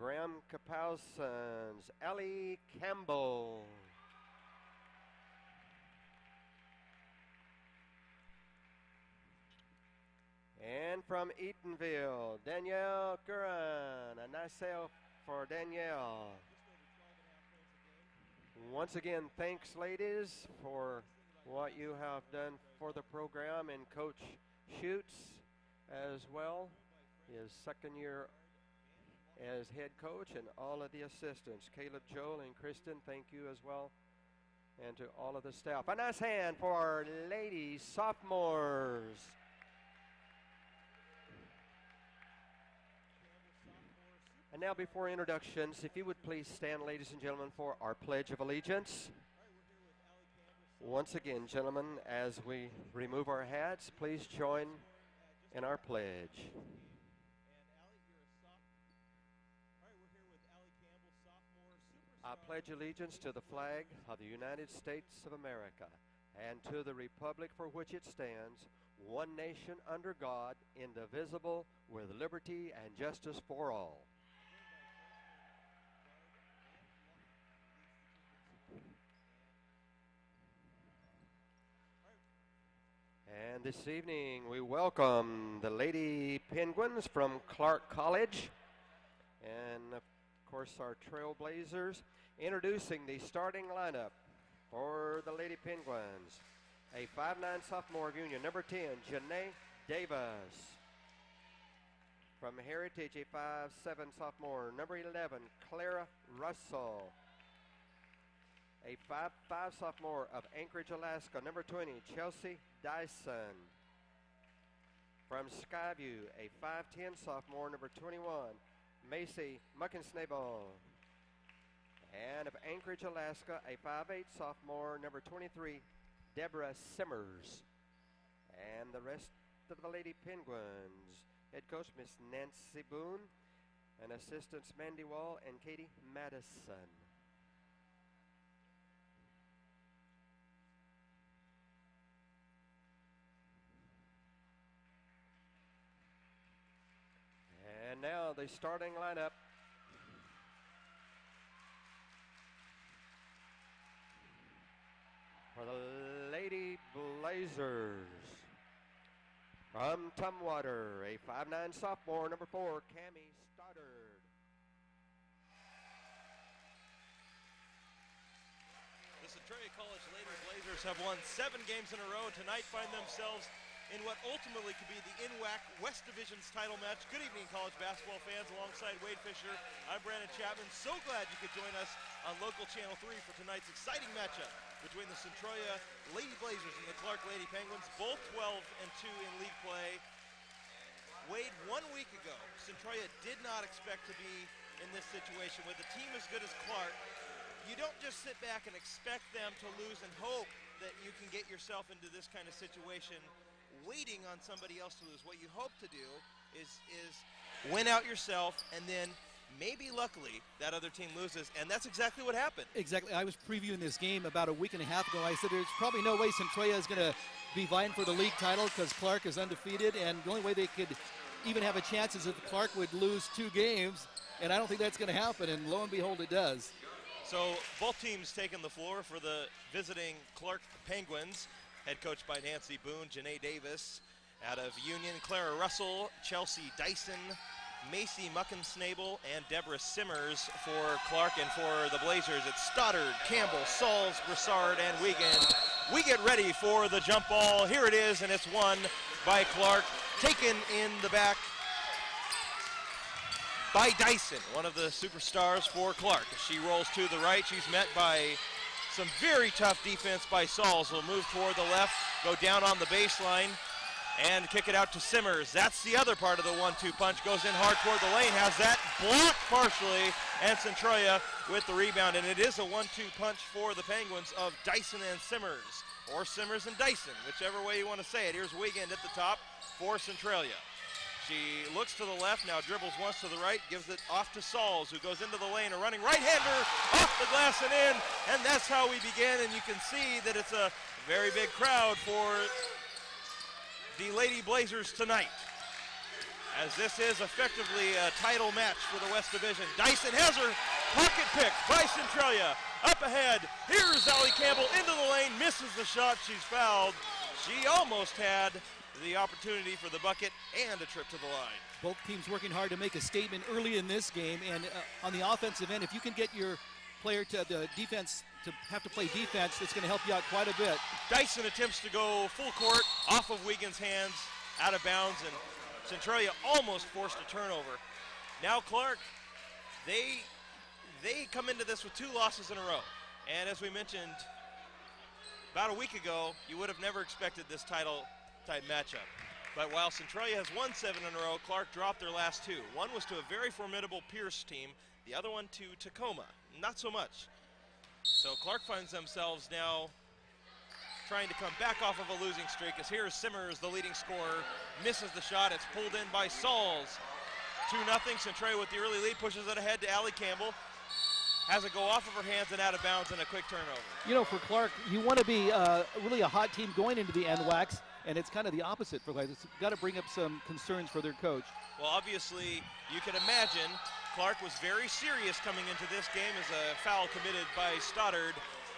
Graham Kapowson's Ellie Campbell. And from Eatonville, Danielle Curran. A nice sale for Danielle. Once again, thanks, ladies, for what you have done for the program, and Coach Schutz as well, his second year as head coach, and all of the assistants, Caleb, Joel, and Kristen, thank you as well, and to all of the staff. A nice hand for our ladies sophomores. And now, before introductions, if you would please stand, ladies and gentlemen, for our Pledge of Allegiance. Once again, gentlemen, as we remove our hats, please join in our pledge. I pledge allegiance to the flag of the United States of America and to the republic for which it stands, one nation under God, indivisible, with liberty and justice for all. And this evening we welcome the Lady Penguins from Clark College, and of course our Trailblazers. Introducing the starting lineup for the Lady Penguins: a 5'9" sophomore of Union, number 10, Janae Davis. From Heritage, a 5'7" sophomore, number 11, Clara Russell. A 5'5" sophomore of Anchorage, Alaska, number 20, Chelsea Dyson. From Skyview, a 5'10" sophomore, number 21, Macy Muckensnable. And of Anchorage, Alaska, a 5'8" sophomore, number 23, Deborah Simmers. And the rest of the Lady Penguins, head coach Miss Nancy Boone, and assistants Mandy Wall and Katie Madison. And now the starting lineup. For the Lady Blazers. From Tumwater, a 5'9" sophomore, number 4, Cammie Stoddard. The Centralia College Lady Blazers have won 7 games in a row and tonight find themselves in what ultimately could be the NWAC West Division's title match. Good evening, college basketball fans. Alongside Wade Fisher, I'm Brandon Chapman. So glad you could join us on local Channel 3 for tonight's exciting matchup between the Centralia Lady Blazers and the Clark Lady Penguins, both 12-2 in league play. Wade, 1 week ago, Centralia did not expect to be in this situation. With a team as good as Clark, you don't just sit back and expect them to lose and hope that you can get yourself into this kind of situation waiting on somebody else to lose. What you hope to do is win out yourself, and then maybe luckily that other team loses, and that's exactly what happened. Exactly. I was previewing this game about a week and a half ago. I said there's probably no way Centralia is going to be vying for the league title because Clark is undefeated, and the only way they could even have a chance is if Clark would lose 2 games, and I don't think that's going to happen, and lo and behold it does. So both teams taking the floor for the visiting Clark Penguins, head coached by Nancy Boone, Janae Davis. Out of Union, Clara Russell, Chelsea Dyson, Macy Muckensnable, and Deborah Simmers for Clark. And for the Blazers, it's Stoddard, Campbell, Sauls, Broussard, and Wiegand. We get ready for the jump ball. Here it is, and it's won by Clark. Taken in the back by Dyson, one of the superstars for Clark. She rolls to the right. She's met by some very tough defense by Sauls. Will move toward the left, go down on the baseline, and kick it out to Simmers. That's the other part of the 1-2 punch. Goes in hard toward the lane, has that blocked partially, and Centralia with the rebound. And it is a 1-2 punch for the Penguins of Dyson and Simmers, or Simmers and Dyson, whichever way you want to say it. Here's Wiegand at the top for Centralia. She looks to the left, now dribbles once to the right, gives it off to Sauls, who goes into the lane, a running right-hander, off the glass and in, and that's how we begin. And you can see that it's a very big crowd for the Lady Blazers tonight. as this is effectively a title match for the West Division. Dyson has her pocket picked by Centralia. Up ahead, here's Allie Campbell into the lane, misses the shot, she's fouled. She almost had the opportunity for the bucket and a trip to the line. Both teams working hard to make a statement early in this game, and on the offensive end, if you can get your player to the defense to have to play defense, it's going to help you out quite a bit. Dyson attempts to go full court off of Wiegand's hands, out of bounds, and Centralia almost forced a turnover. Now Clark, they come into this with 2 losses in a row. And as we mentioned, about a week ago, you would have never expected this title type matchup. But while Centralia has won 7 in a row, Clark dropped their last 2. One was to a very formidable Pierce team, the other one to Tacoma, not so much. So Clark finds themselves now trying to come back off of a losing streak, as here's Simmers, the leading scorer, misses the shot. It's pulled in by Sauls. 2-0, Centralia with the early lead, pushes it ahead to Allie Campbell. Has it go off of her hands and out of bounds, and a quick turnover. You know, for Clark, you want to be really a hot team going into the NWACs, and it's kind of the opposite for Clark. It's got to bring up some concerns for their coach. Well, obviously, you can imagine Clark was very serious coming into this game as a foul committed by Stoddard.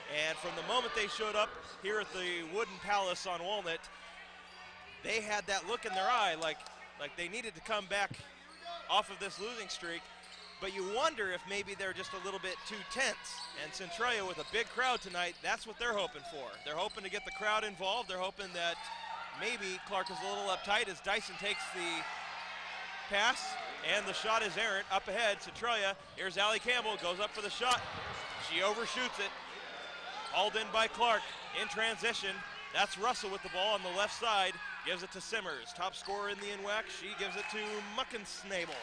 And from the moment they showed up here at the Wooden Palace on Walnut, they had that look in their eye like they needed to come back off of this losing streak. But you wonder if maybe they're just a little bit too tense. And Centralia with a big crowd tonight, that's what they're hoping for. They're hoping to get the crowd involved. They're hoping that maybe Clark is a little uptight as Dyson takes the pass, and the shot is errant. Up ahead, Centralia, here's Allie Campbell, goes up for the shot. She overshoots it. Hauled in by Clark in transition. That's Russell with the ball on the left side. Gives it to Simmers. Top scorer in the NWAC. She gives it to Muckensnabel.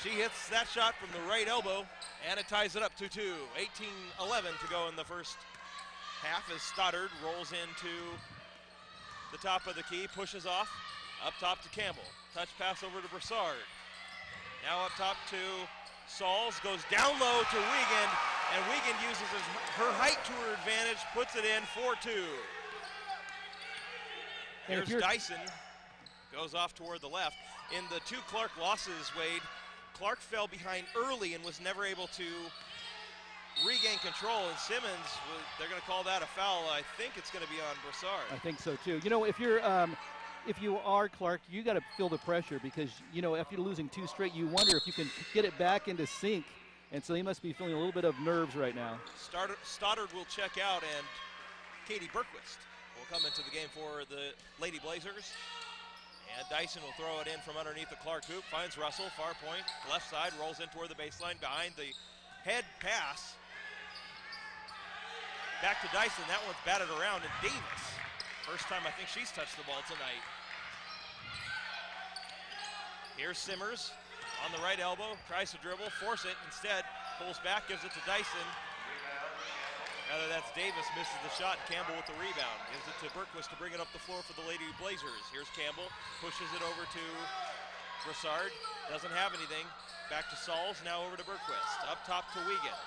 She hits that shot from the right elbow, and it ties it up 2-2. 18-11 to go in the first half as Stoddard rolls into the top of the key, pushes off. Up top to Campbell. Touch pass over to Broussard. Now up top to Sauls, goes down low to Wiegand, and Wiegand uses her height to her advantage, puts it in 4-2. Here's Dyson, goes off toward the left. In the 2 Clark losses, Wade, Clark fell behind early and was never able to regain control, and Simmons, they're going to call that a foul. I think it's going to be on Broussard. I think so too. You know, if you are Clark, you got to feel the pressure because, you know, after losing 2 straight, you wonder if you can get it back into sync. And so he must be feeling a little bit of nerves right now. Stoddard will check out, and Katie Berquist will come into the game for the Lady Blazers. And Dyson will throw it in from underneath the Clark hoop, finds Russell, far point, left side, rolls in toward the baseline, behind the head pass. Back to Dyson, that one's batted around, and Davis. First time I think she's touched the ball tonight. Here's Simmers on the right elbow, tries to dribble, force it, instead pulls back, gives it to Dyson. Rather, that's Davis, misses the shot, and Campbell with the rebound. Gives it to Berquist to bring it up the floor for the Lady Blazers. Here's Campbell, pushes it over to Broussard, doesn't have anything. Back to Sauls, now over to Berquist. Up top to Wiegand.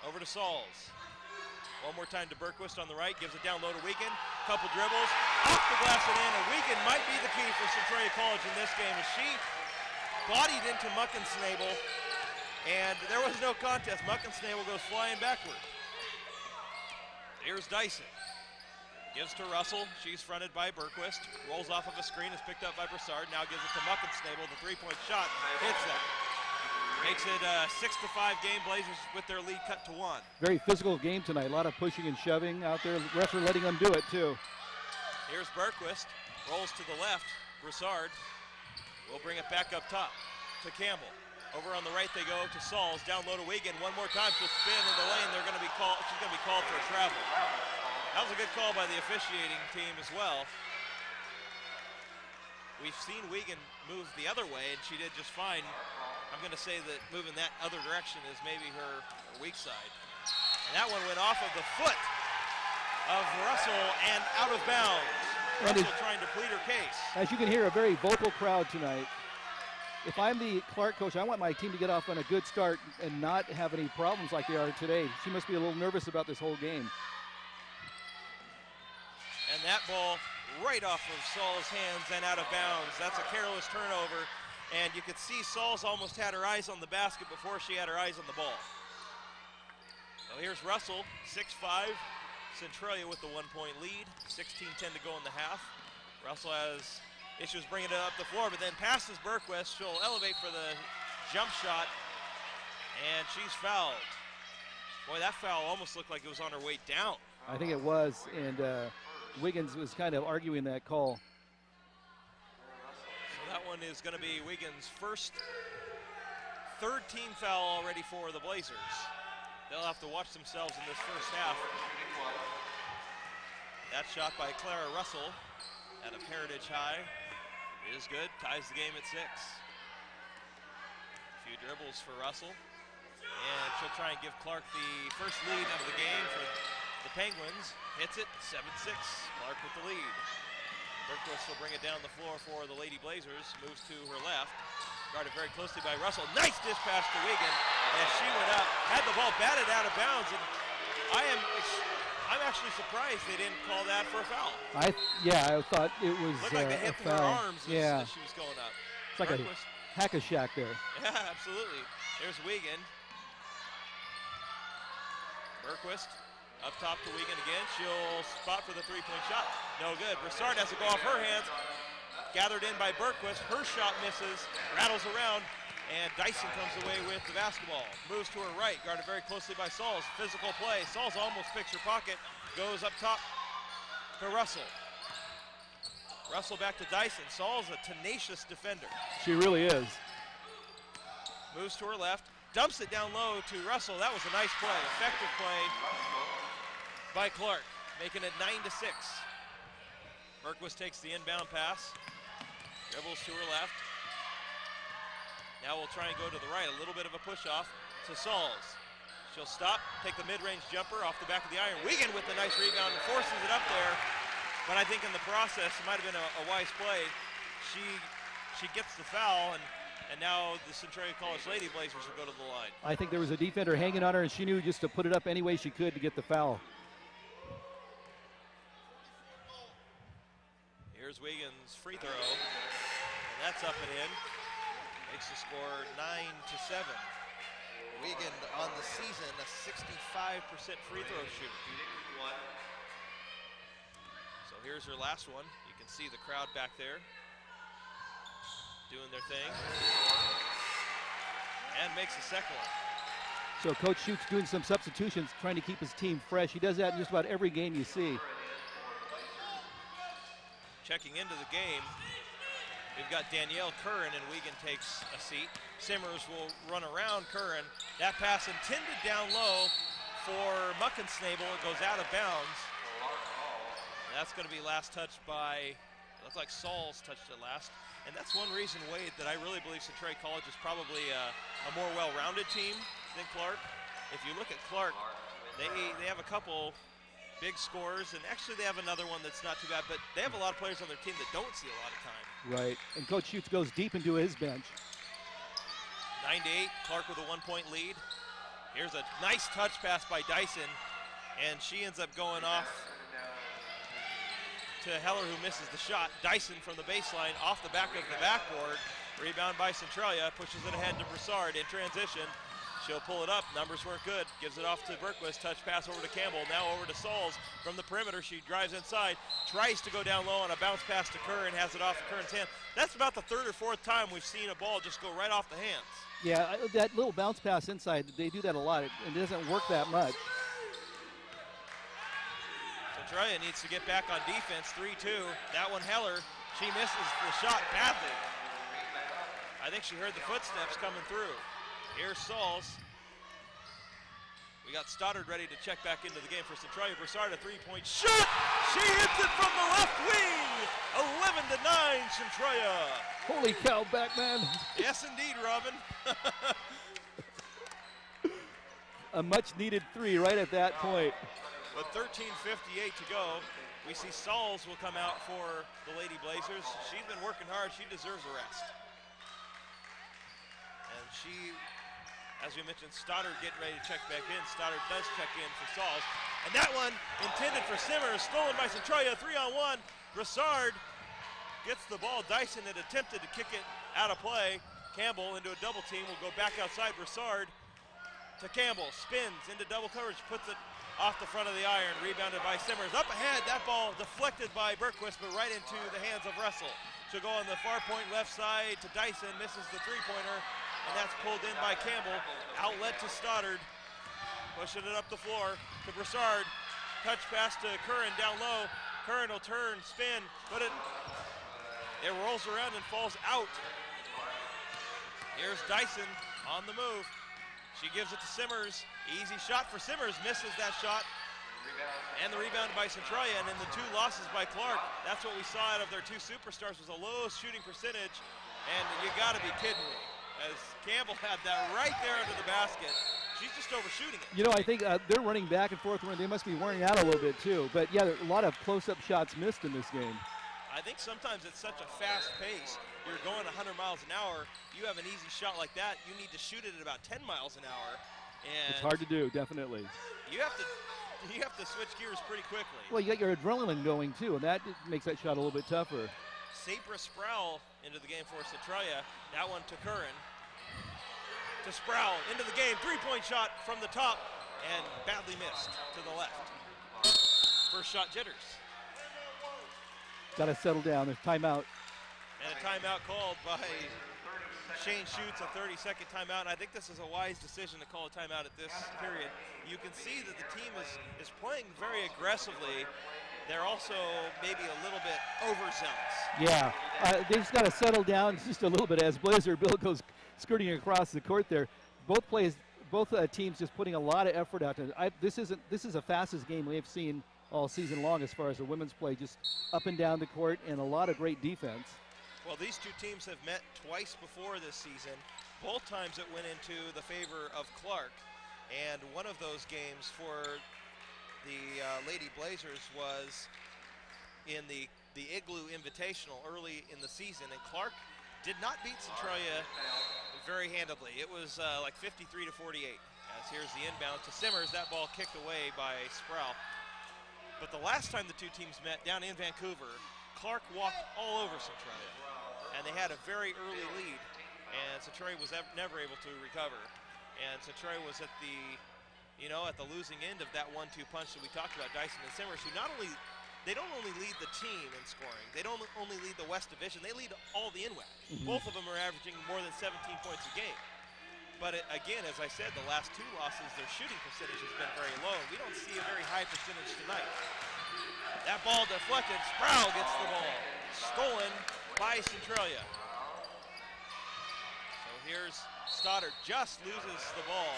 Over to Sauls. One more time to Berquist on the right, gives it down low to Wiegand. Couple dribbles, off the glass and in, and Wiegand might be the key for Centralia College in this game as she bodied into Muckensnabel, and there was no contest. Muckensnabel goes flying backward. Here's Dyson. Gives to Russell, she's fronted by Berquist. Rolls off of a screen, is picked up by Broussard, now gives it to Muckensnabel. The 3-point shot hits that. Makes it a 6-5 game. Blazers with their lead cut to 1. Very physical game tonight. A lot of pushing and shoving out there. Refs are letting them do it too. Here's Berquist. Rolls to the left. Broussard will bring it back up top to Campbell. Over on the right they go to Sauls. Down low to Wiegand. One more time. She'll spin in the lane. She's going to be called for a travel. That was a good call by the officiating team as well. We've seen Wiegand move the other way, and she did just fine. I'm going to say that moving that other direction is maybe her weak side. And that one went off of the foot of Russell and out of bounds. Russell trying to plead her case. As you can hear, a very vocal crowd tonight. If I'm the Clark coach, I want my team to get off on a good start and not have any problems like they are today. She must be a little nervous about this whole game. And that ball right off of Saul's hands and out of bounds. That's a careless turnover, and you could see Saul's almost had her eyes on the basket before she had her eyes on the ball. So here's Russell, 6'5", Centralia with the 1-point lead, 16-10 to go in the half. Russell has issues bringing it up the floor, but then passes Berquist. She'll elevate for the jump shot, and she's fouled. Boy, that foul almost looked like it was on her way down. I think it was, and Wiggins was kind of arguing that call. So that one is going to be Wiggins' third team foul already for the Blazers. They'll have to watch themselves in this first half. That shot by Clara Russell out of Heritage High is good, ties the game at 6. A few dribbles for Russell, and she'll try and give Clark the first lead of the game for the Penguins. Hits it, 7-6, Clark with the lead. Berquist will bring it down the floor for the Lady Blazers, moves to her left, guarded very closely by Russell. Nice dispatch to Wigan, and she went up, had the ball batted out of bounds, and I'm actually surprised they didn't call that for a foul. I thought it was looked like they hit a her foul. arms Yeah. as she was going up. It's like Berquist, a hack-a-shack there. yeah, absolutely. There's Wigan. Berquist up top to Wigan again. She'll spot for the three-point shot. No good. Broussard has to go off her hands. Gathered in by Berquist. Her shot misses, rattles around, and Dyson comes away with the basketball. Moves to her right, guarded very closely by Sauls. Physical play. Sauls almost picks her pocket. Goes up top to Russell. Russell back to Dyson. Sauls a tenacious defender. She really is. Moves to her left. Dumps it down low to Russell. That was a nice play. Effective play by Clark, making it 9-6. Berquist takes the inbound pass. Dribbles to her left. Now we'll try and go to the right. A little bit of a push-off to Sauls. She'll stop, take the mid-range jumper off the back of the iron. Wigan with the nice rebound and forces it up there. But I think in the process, it might have been a wise play. She gets the foul, and now the Centralia College Lady Blazers will go to the line. I think there was a defender hanging on her, and she knew just to put it up any way she could to get the foul. Here's Wiggins' free throw, and that's up and in. Makes the score 9-7. Wigan on the season, a 65% free throw shooter. So here's her last one. You can see the crowd back there doing their thing. And makes the second one. So Coach Schutt's doing some substitutions, trying to keep his team fresh. He does that in just about every game you see. Checking into the game, we've got Danielle Curran, and Wigan takes a seat. Simmers will run around Curran. That pass intended down low for Muckensnabel. It goes out of bounds. And that's going to be last touched by, it looks like Sauls touched it last. And that's one reason, Wade, that I really believe Centralia College is probably a more well-rounded team than Clark. If you look at Clark, they have a couple big scores, and actually they have another one that's not too bad, but they have a lot of players on their team that don't see a lot of time. Right, and Coach Schutz goes deep into his bench. 9-8, Clark with a 1-point lead. Here's a nice touch pass by Dyson, and she ends up going off to Heller, who misses the shot. Dyson from the baseline, off the back of the backboard. Rebound by Centralia, pushes it ahead to Broussard in transition. She'll pull it up, numbers weren't good, gives it off to Berquist, touch pass over to Campbell, now over to Sauls from the perimeter. She drives inside, tries to go down low on a bounce pass to Curran, has it off of Curran's hand. That's about the third or fourth time we've seen a ball just go right off the hands. Yeah, that little bounce pass inside, they do that a lot. It doesn't work that much. Centralia needs to get back on defense, 3-2. That one, Heller, she misses the shot badly. I think she heard the footsteps coming through. Here's Sauls. We got Stoddard ready to check back into the game for Centralia. Broussard, a three-point shot. She hits it from the left wing. 11-9, Centralia. Holy cow, Batman. Yes, indeed, Robin. A much-needed three right at that point. With 13:58 to go, we see Sauls will come out for the Lady Blazers. She's been working hard. She deserves a rest. And she, as we mentioned, Stoddard getting ready to check back in. Stoddard does check in for Sauls. And that one intended for Simmers, stolen by Centralia, 3-on-1. Broussard gets the ball. Dyson had attempted to kick it out of play. Campbell into a double team will go back outside. Broussard to Campbell, spins into double coverage, puts it off the front of the iron, rebounded by Simmers. Up ahead, that ball deflected by Bergquist, but right into the hands of Russell. She'll go on the far point left side to Dyson, misses the three-pointer, and that's pulled in by Campbell. Outlet to Stoddard, pushing it up the floor to Broussard. Touch pass to Curran down low. Curran will turn, spin, but it rolls around and falls out. Here's Dyson on the move. She gives it to Simmers. Easy shot for Simmers, misses that shot. And the rebound by Centralia, and in the 2 losses by Clark, that's what we saw out of their 2 superstars, was a low shooting percentage. And you gotta be kidding me, as Campbell had that right there under the basket. She's just overshooting it. You know, I think they're running back and forth. They must be wearing out a little bit too. But yeah, there are a lot of close-up shots missed in this game. I think sometimes it's such a fast pace. You're going 100 miles an hour. You have an easy shot like that. You need to shoot it at about 10 miles an hour. And it's hard to do, definitely. You have to switch gears pretty quickly. Well, you got your adrenaline going too, and that makes that shot a little bit tougher. Sabra Sproul into the game for Centralia. That one to Curran. To Sproul into the game. 3-point shot from the top and badly missed to the left. First shot jitters. Got to settle down. There's timeout. And a timeout called by Shane Schutz, a 30-second timeout. And I think this is a wise decision to call a timeout at this period. You can see that the team is playing very aggressively. They're also maybe a little bit overzealous. Yeah, they've just got to settle down just a little bit as Blazer Bill goes skirting across the court there. Both teams just putting a lot of effort out to it. This is the fastest game we've seen all season long as far as the women's play, just up and down the court and a lot of great defense. Well, these 2 teams have met twice before this season. Both times it went into the favor of Clark. And one of those games for the Lady Blazers was in the Igloo Invitational early in the season. And Clark did not beat Centralia very handily. It was like 53-48. As here's the inbound to Simmers. That ball kicked away by Sproul. But the last time the 2 teams met down in Vancouver, Clark walked all over Centralia. And they had a very early lead, and Centralia was never able to recover. And Centralia was at the losing end of that 1-2 punch that we talked about, Dyson and Simmers, who they don't only lead the team in scoring, they don't only lead the West Division, they lead all the NWAC. Both of them are averaging more than 17 points a game. But again, as I said, the last 2 losses, their shooting percentage has been very low. We don't see a very high percentage tonight. That ball deflected. Sproul gets the ball. Stolen by Centralia. So here's Stoddard, just loses the ball.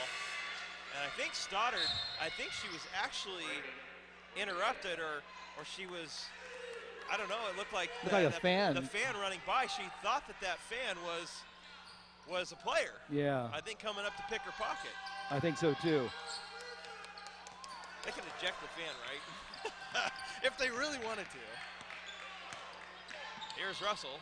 And I think Stoddard, she was actually interrupted or she was, I don't know, it looked like a fan. The fan running by, she thought that fan was a player. Yeah. I think coming up to pick her pocket. I think so too. They could eject the fan, right? If they really wanted to. Here's Russell.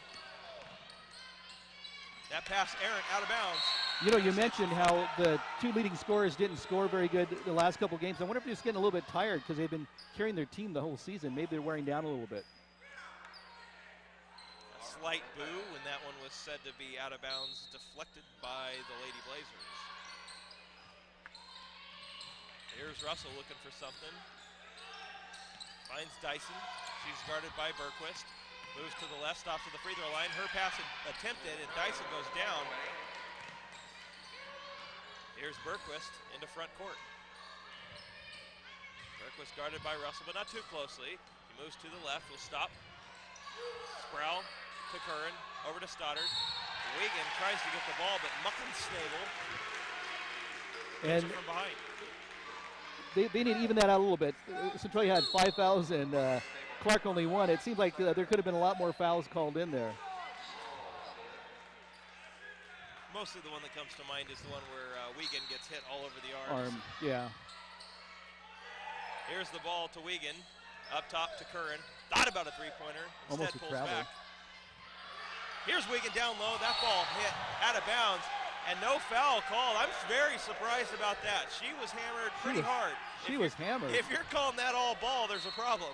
That pass errant, out of bounds. You know, you mentioned how the 2 leading scorers didn't score very good the last couple games. I wonder if they're just getting a little bit tired because they've been carrying their team the whole season. Maybe they're wearing down a little bit. Slight boo when that one was said to be out of bounds, deflected by the Lady Blazers. Here's Russell looking for something. Finds Dyson. She's guarded by Bergquist. Moves to the left, stops at the free throw line. Her pass attempted, and Dyson goes down. Here's Bergquist into front court. Bergquist guarded by Russell, but not too closely. He moves to the left, will stop. Sproul to Curran, over to Stoddard. Wigan tries to get the ball, but Muckensnabel gets it from behind. They need to even that out a little bit. Centralia had 5 fouls and Clark only 1. It seems like there could have been a lot more fouls called in there. Mostly the one that comes to mind is the one where Wigan gets hit all over the arm. Yeah. Here's the ball to Wigan, up top to Curran. Thought about a 3-pointer, instead pulls back. Here's Wigan down low. That ball hit out of bounds, and no foul called. I'm very surprised about that. She was hammered pretty hard. She was hammered. If you're calling that all ball, there's a problem.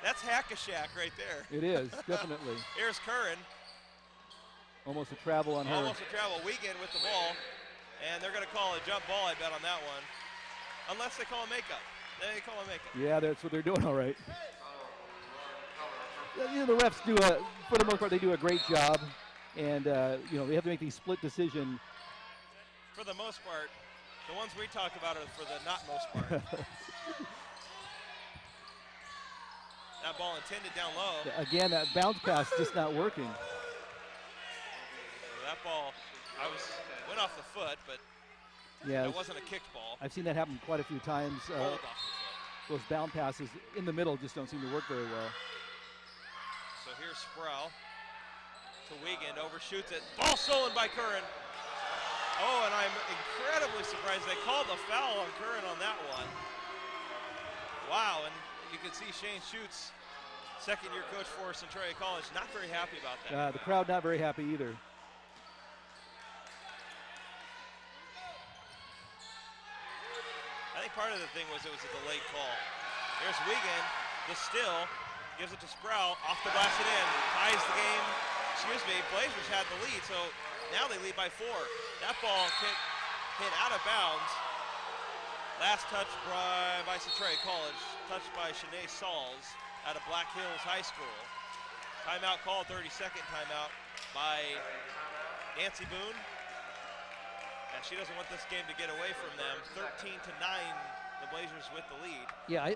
That's hack-a-shack right there. It is, definitely. Here's Curran. Almost a travel on her. Almost a travel. Wiegand with the ball. And they're going to call a jump ball, I bet, on that one. Unless they call a makeup. They call a makeup. Yeah, that's what they're doing, all right. You know, the refs do, for the most part, they do a great job. And, you know, they have to make these split decision. For the most part, the ones we talk about are for the not most part. That ball intended down low. Again, that bounce pass just not working. That ball, went off the foot, but yeah, it wasn't a kicked ball. I've seen that happen quite a few times. Rolled off the foot. Those bound passes in the middle just don't seem to work very well. So here's Sproul to Wiegand, overshoots it. Ball stolen by Curran. Oh, and I'm incredibly surprised they called the foul on Curran on that one. Wow, and you can see Shane Schutz, second-year coach for Centralia College, not very happy about that. The crowd not very happy either. I think part of the thing was it was a delayed call. There's Wiegand, the still, gives it to Sproul, off the glass and in, ties the game. Blazers had the lead, so now they lead by 4. That ball hit out of bounds. Last touch by Centralia College, touched by Shanae Sauls out of Black Hills High School. Timeout call, 30-second timeout by Nancy Boone. And she doesn't want this game to get away from them. 13-9, the Blazers with the lead. Yeah,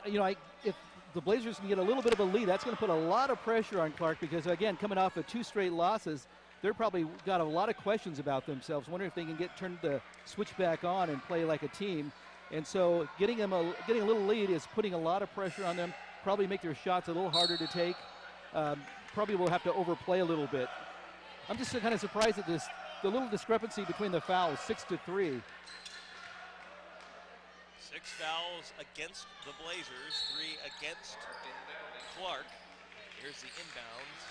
if the Blazers can get a little bit of a lead, that's going to put a lot of pressure on Clark because, again, coming off of 2 straight losses, they're probably got a lot of questions about themselves, wondering if they can turn the switch back on and play like a team. And so getting a little lead is putting a lot of pressure on them, probably make their shots a little harder to take. Probably will have to overplay a little bit. I'm just kind of surprised at the little discrepancy between the fouls, 6-3. 6 fouls against the Blazers, 3 against Clark. Here's the inbounds.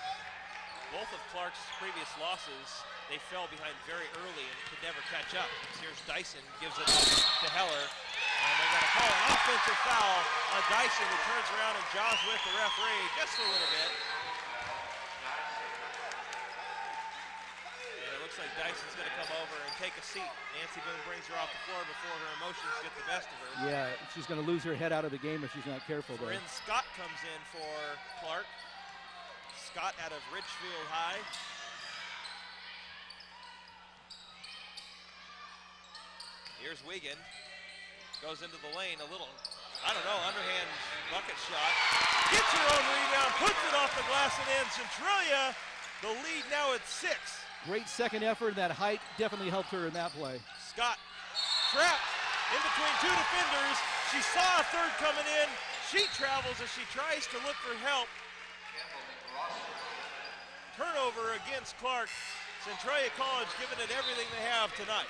Both of Clark's previous losses, they fell behind very early and could never catch up. Here's Dyson, gives it to Heller, and they're going to call an offensive foul on Dyson, who turns around and jaws with the referee just a little bit. And it looks like Dyson's going to come over and take a seat. Nancy Boone brings her off the floor before her emotions get the best of her. Yeah, she's going to lose her head out of the game if she's not careful there. Bryn Scott comes in for Clark. Scott out of Ridgefield High. Here's Wiegand. Goes into the lane a little, underhand bucket shot. Gets her own rebound, puts it off the glass and in. Centralia, the lead now at 6. Great second effort. That height definitely helped her in that play. Scott trapped in between 2 defenders. She saw a third coming in. She travels as she tries to look for help. Turnover against Clark. Centralia College giving it everything they have tonight.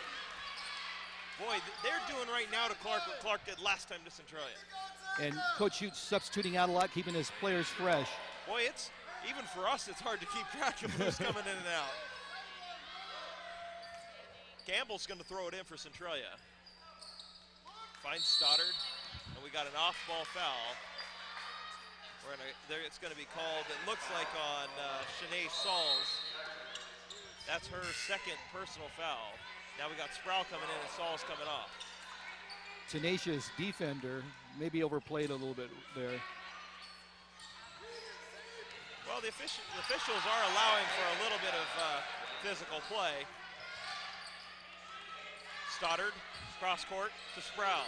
Boy, they're doing right now to Clark what Clark did last time to Centralia. And Coach Schutz substituting out a lot, keeping his players fresh. Boy, even for us, it's hard to keep track of who's coming in and out. Campbell's going to throw it in for Centralia. Finds Stoddard, and we got an off-ball foul. It's going to be called, it looks like on Shanae Sauls. That's her second personal foul. Now we got Sproul coming in and Sauls coming off. Tenacious defender, maybe overplayed a little bit there. Well, the officials are allowing for a little bit of physical play. Stoddard, cross court to Sproul.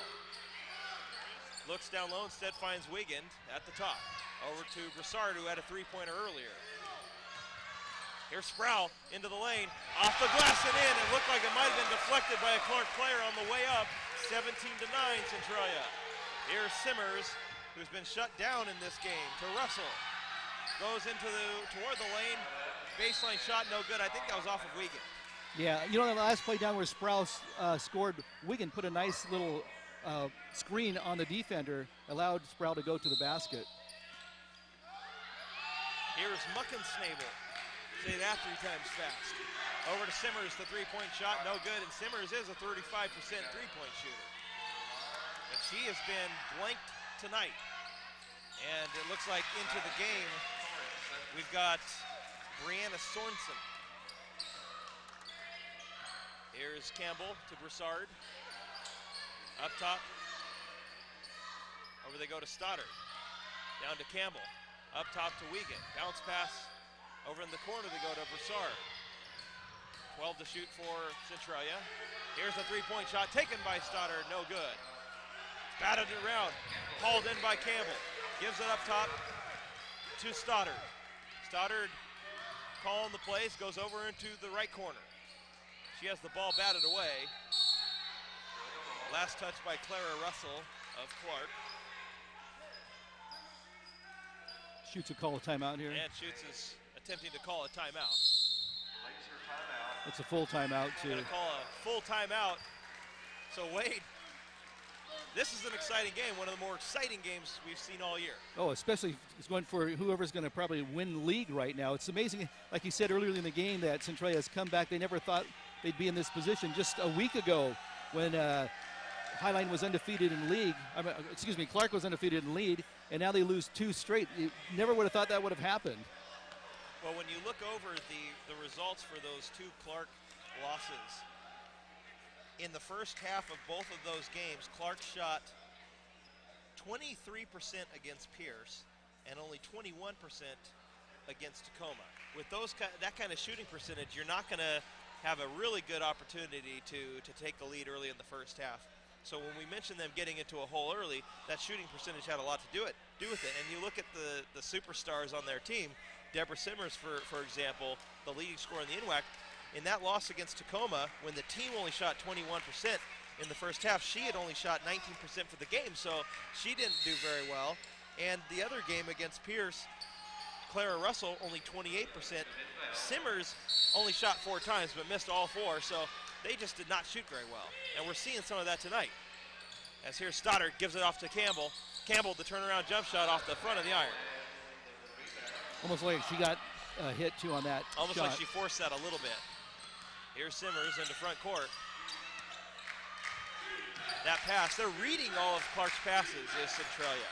Looks down low, instead finds Wiegand at the top. Over to Broussard, who had a 3-pointer earlier. Here's Sproul into the lane, off the glass and in. It looked like it might have been deflected by a Clark player on the way up. 17-9 Centralia. Here's Simmers, who's been shut down in this game, to Russell. Goes toward the lane, baseline shot, no good. I think that was off of Wiegand. Yeah, you know, the last play down where Sproul scored, Wiegand put a nice little screen on the defender, allowed Sproul to go to the basket. Here's Muckensnabel. Say that 3 times fast. Over to Simmers, the 3-point shot, no good, and Simmers is a 35% 3-point shooter. But she has been blanked tonight. And it looks like into the game, we've got Brianna Sorensen. Here's Campbell to Broussard. Up top. Over they go to Stoddard. Down to Campbell. Up top to Wiegand. Bounce pass. Over in the corner they go to Broussard. 12 to shoot for Centralia. Here's a three-point shot taken by Stoddard. No good. Batted it around. Hauled in by Campbell. Gives it up top to Stoddard. Stoddard calling the plays. Goes over into the right corner. She has the ball batted away. Last touch by Clara Russell of Clark. Shoots a call a timeout here. And Shoots is attempting to call a timeout. It's a full timeout too. Going to call a full timeout. So Wade, this is an exciting game, one of the more exciting games we've seen all year. Oh, especially it's going for whoever's going to probably win league right now. It's amazing, like you said earlier in the game, that Centralia has come back. They never thought they'd be in this position. Just a week ago when Highline was undefeated in league, Clark was undefeated in league, and now they lose 2 straight. You never would have thought that would have happened. Well, when you look over the results for those 2 Clark losses, in the first half of both of those games, Clark shot 23% against Pierce and only 21% against Tacoma. With that kind of shooting percentage, you're not going to have a really good opportunity to take the lead early in the first half. So when we mentioned them getting into a hole early, that shooting percentage had a lot to do with it. And you look at the superstars on their team, Deborah Simmers, for example, the leading scorer in the NWAC, in that loss against Tacoma, when the team only shot 21% in the first half, she had only shot 19% for the game, so she didn't do very well. And the other game against Pierce, Clara Russell, only 28%. Simmers only shot 4 times, but missed all 4, so they just did not shoot very well. And we're seeing some of that tonight. As here Stoddard gives it off to Campbell. Campbell, the turnaround jump shot off the front of the iron. Almost like she got hit too on that Almost shot. like she forced that a little bit. Here's Simmers into front court. That pass, they're reading all of Clark's passes, is Centralia.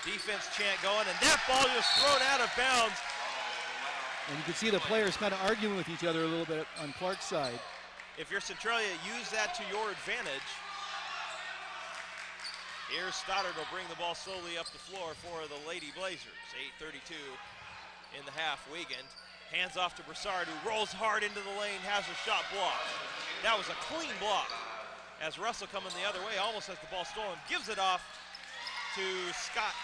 Defense chant going, and that ball just thrown out of bounds. And you can see the players kind of arguing with each other a little bit on Clark's side. If you're Centralia, use that to your advantage. Here's Stoddard will bring the ball slowly up the floor for the Lady Blazers. 8:32 in the half. Wiegand hands off to Broussard, who rolls hard into the lane, has her shot blocked. That was a clean block. As Russell coming the other way, almost has the ball stolen, gives it off to Scott,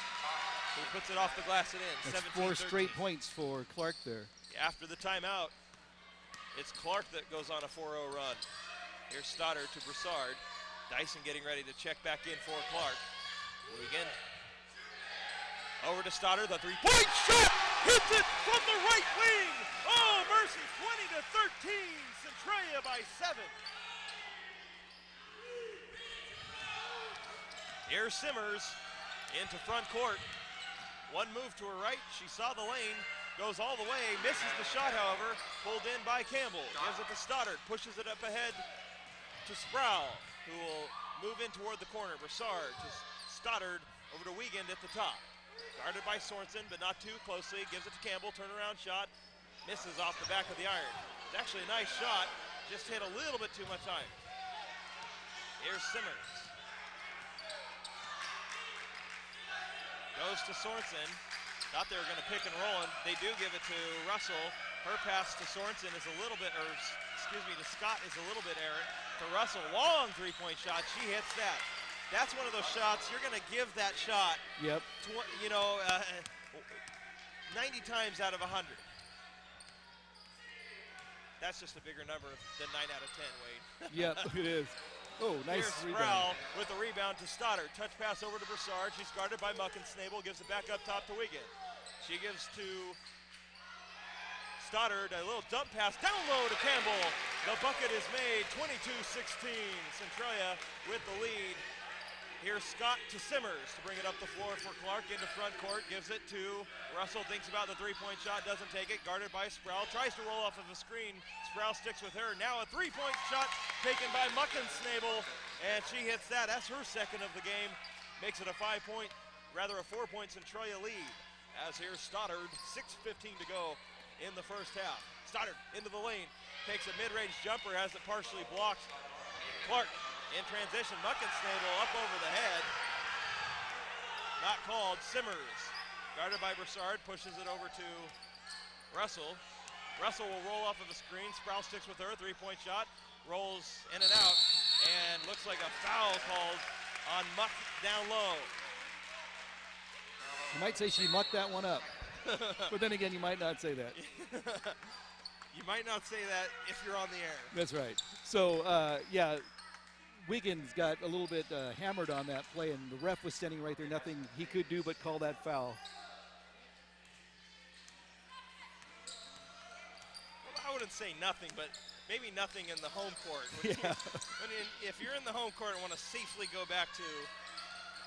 who puts it off the glass and in. That's 4 straight points for Clark there. After the timeout, it's Clark that goes on a 4-0 run. Here's Stoddard to Broussard. Dyson getting ready to check back in for Clark. Wiegand over to Stoddard, the three-point shot! Hits it from the right wing! Oh, mercy, 20-13, Centralia by 7. Here's Simmers into front court. One move to her right, she saw the lane, goes all the way, misses the shot, however, pulled in by Campbell. Gives it to Stoddard, pushes it up ahead to Sproul, who will move in toward the corner. Broussard to Stoddard, over to Wiegand at the top. Guarded by Sorensen, but not too closely. Gives it to Campbell, turnaround shot. Misses off the back of the iron. It's actually a nice shot, just hit a little bit too much iron. Here's Simmers. Goes to Sorensen. Thought they were going to pick and roll, and they do give it to Russell. Her pass to Sorensen is a little bit, to Scott is a little bit errant. To Russell, long three-point shot. She hits that. That's one of those shots, you're going to give that shot, yep. 90 times out of 100. That's just a bigger number than 9 out of 10, Wade. Yep, it is. Oh, nice Here's rebound. Sproul with the rebound to Stoddard. Touch pass over to Broussard. She's guarded by Muckensnabel. Gives it back up top to Wiegand. She gives to Stoddard a little dump pass down low to Campbell. The bucket is made, 22-16. Centralia with the lead. Here's Scott to Simmers to bring it up the floor for Clark into front court. Gives it to Russell, thinks about the three-point shot, doesn't take it. Guarded by Sproul, tries to roll off of a screen. Sproul sticks with her. Now a three-point shot taken by Muckensnabel, and she hits that. That's her second of the game. Makes it a 5-point rather a 4-point Centralia lead. As here's Stoddard, 6:15 to go in the first half. Stoddard into the lane, takes a mid-range jumper, has it partially blocked. Clark in transition, Muckensnabel up over the head. Not called. Simmers, guarded by Broussard, pushes it over to Russell. Russell will roll off of the screen. Sproul sticks with her, 3-point shot, rolls in and out, and looks like a foul called on Muck down low. You might say she mucked that one up, but then again, you might not say that. You might not say that if you're on the air. That's right. So, yeah, Wiggins got a little bit hammered on that play, and the ref was standing right there. Nothing he could do but call that foul. Well, I wouldn't say nothing, but maybe nothing in the home court. Yeah. If you're in the home court and want to safely go back to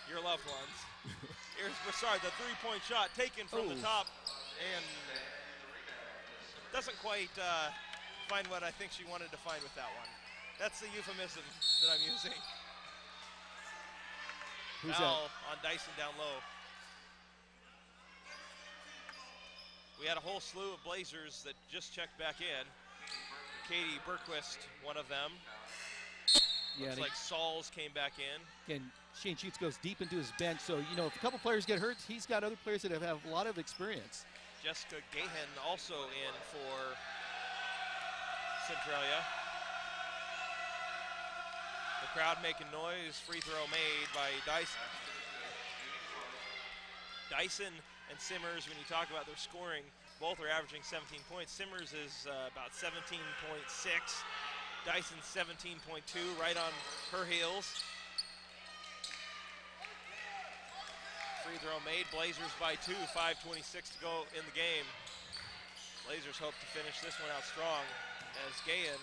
your loved ones. Here's Broussard, the 3-point shot taken from the top, and doesn't quite find what I think she wanted to find with that one. That's the euphemism that I'm using. Who's Foul that? on Dyson down low. We had a whole slew of Blazers that just checked back in. Katie Berquist, one of them. Yeah, Looks like Sauls came back in. And Shane Schutz goes deep into his bench, so, you know, if a couple players get hurt, he's got other players that have a lot of experience. Jessica Gahan also in for Centralia. The crowd making noise. Free throw made by Dyson. Dyson and Simmers, when you talk about their scoring, both are averaging 17 points. Simmers is about 17.6. Dyson 17.2, right on her heels. Free throw made. Blazers by 2, 5:26 to go in the game. Blazers hope to finish this one out strong as Gahan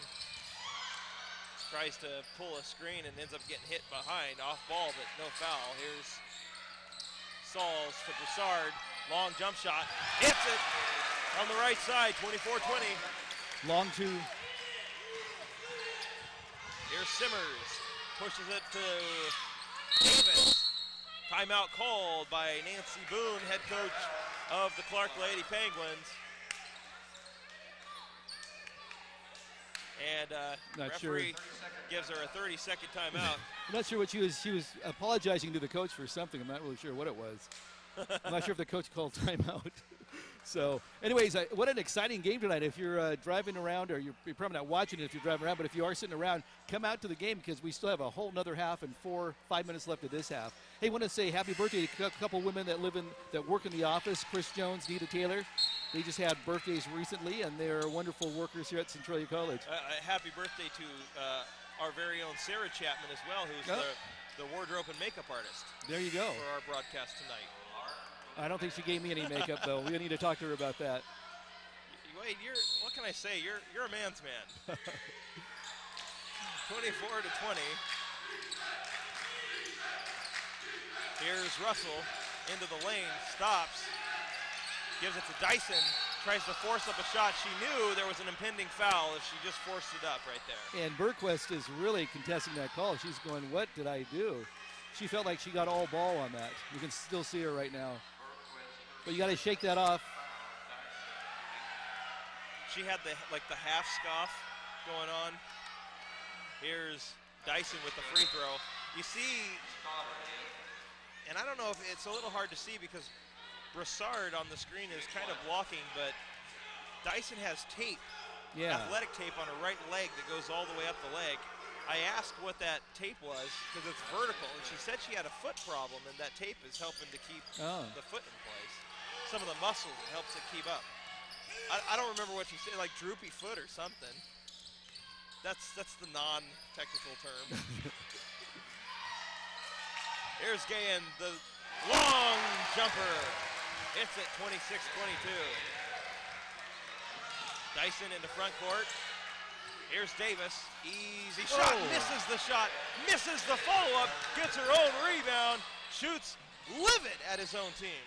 tries to pull a screen and ends up getting hit behind, off ball, but no foul. Here's Sauls to Broussard, long jump shot, hits it on the right side, 24-20. Long two. Here's Simmers, pushes it to Davis. Timeout called by Nancy Boone, head coach of the Clark Lady Penguins. And referee gives her a 30-second timeout. I'm not sure what she was apologizing to the coach for something. I'm not really sure what it was. I'm not sure if the coach called timeout. So, anyways, what an exciting game tonight. If you're driving around, or you're probably not watching it if you're driving around, but if you are sitting around, come out to the game because we still have a whole nother half and 5 minutes left of this half. Hey, I want to say happy birthday to a couple women that work in the office, Chris Jones, Nita Taylor. They just had birthdays recently, and they're wonderful workers here at Centralia College. Happy birthday to our very own Sarah Chapman as well, who's the wardrobe and makeup artist. There you go. For our broadcast tonight. I don't think she gave me any makeup, though. We need to talk to her about that. Wade, what can I say? You're a man's man. 24-20. Here's Russell into the lane, stops, gives it to Dyson, tries to force up a shot. She knew there was an impending foul if she just forced it up right there. And Berquist is really contesting that call. She's going, what did I do? She felt like she got all ball on that. You can still see her right now. But you got to shake that off. She had the half scoff going on. Here's Dyson with the free throw. You see, and I don't know if it's a little hard to see because Broussard on the screen is kind of blocking, but Dyson has tape, athletic tape on her right leg that goes all the way up the leg. I asked what that tape was because it's vertical, and she said she had a foot problem, and that tape is helping to keep the foot in place. Some of the muscles, it helps it keep up. I don't remember what she said, like droopy foot or something. That's the non-technical term. Here's Gahan, the long jumper. Hits it 26-22. Dyson into front court. Here's Davis, easy shot, misses the shot, misses the follow-up, gets her own rebound, shoots livid at his own team.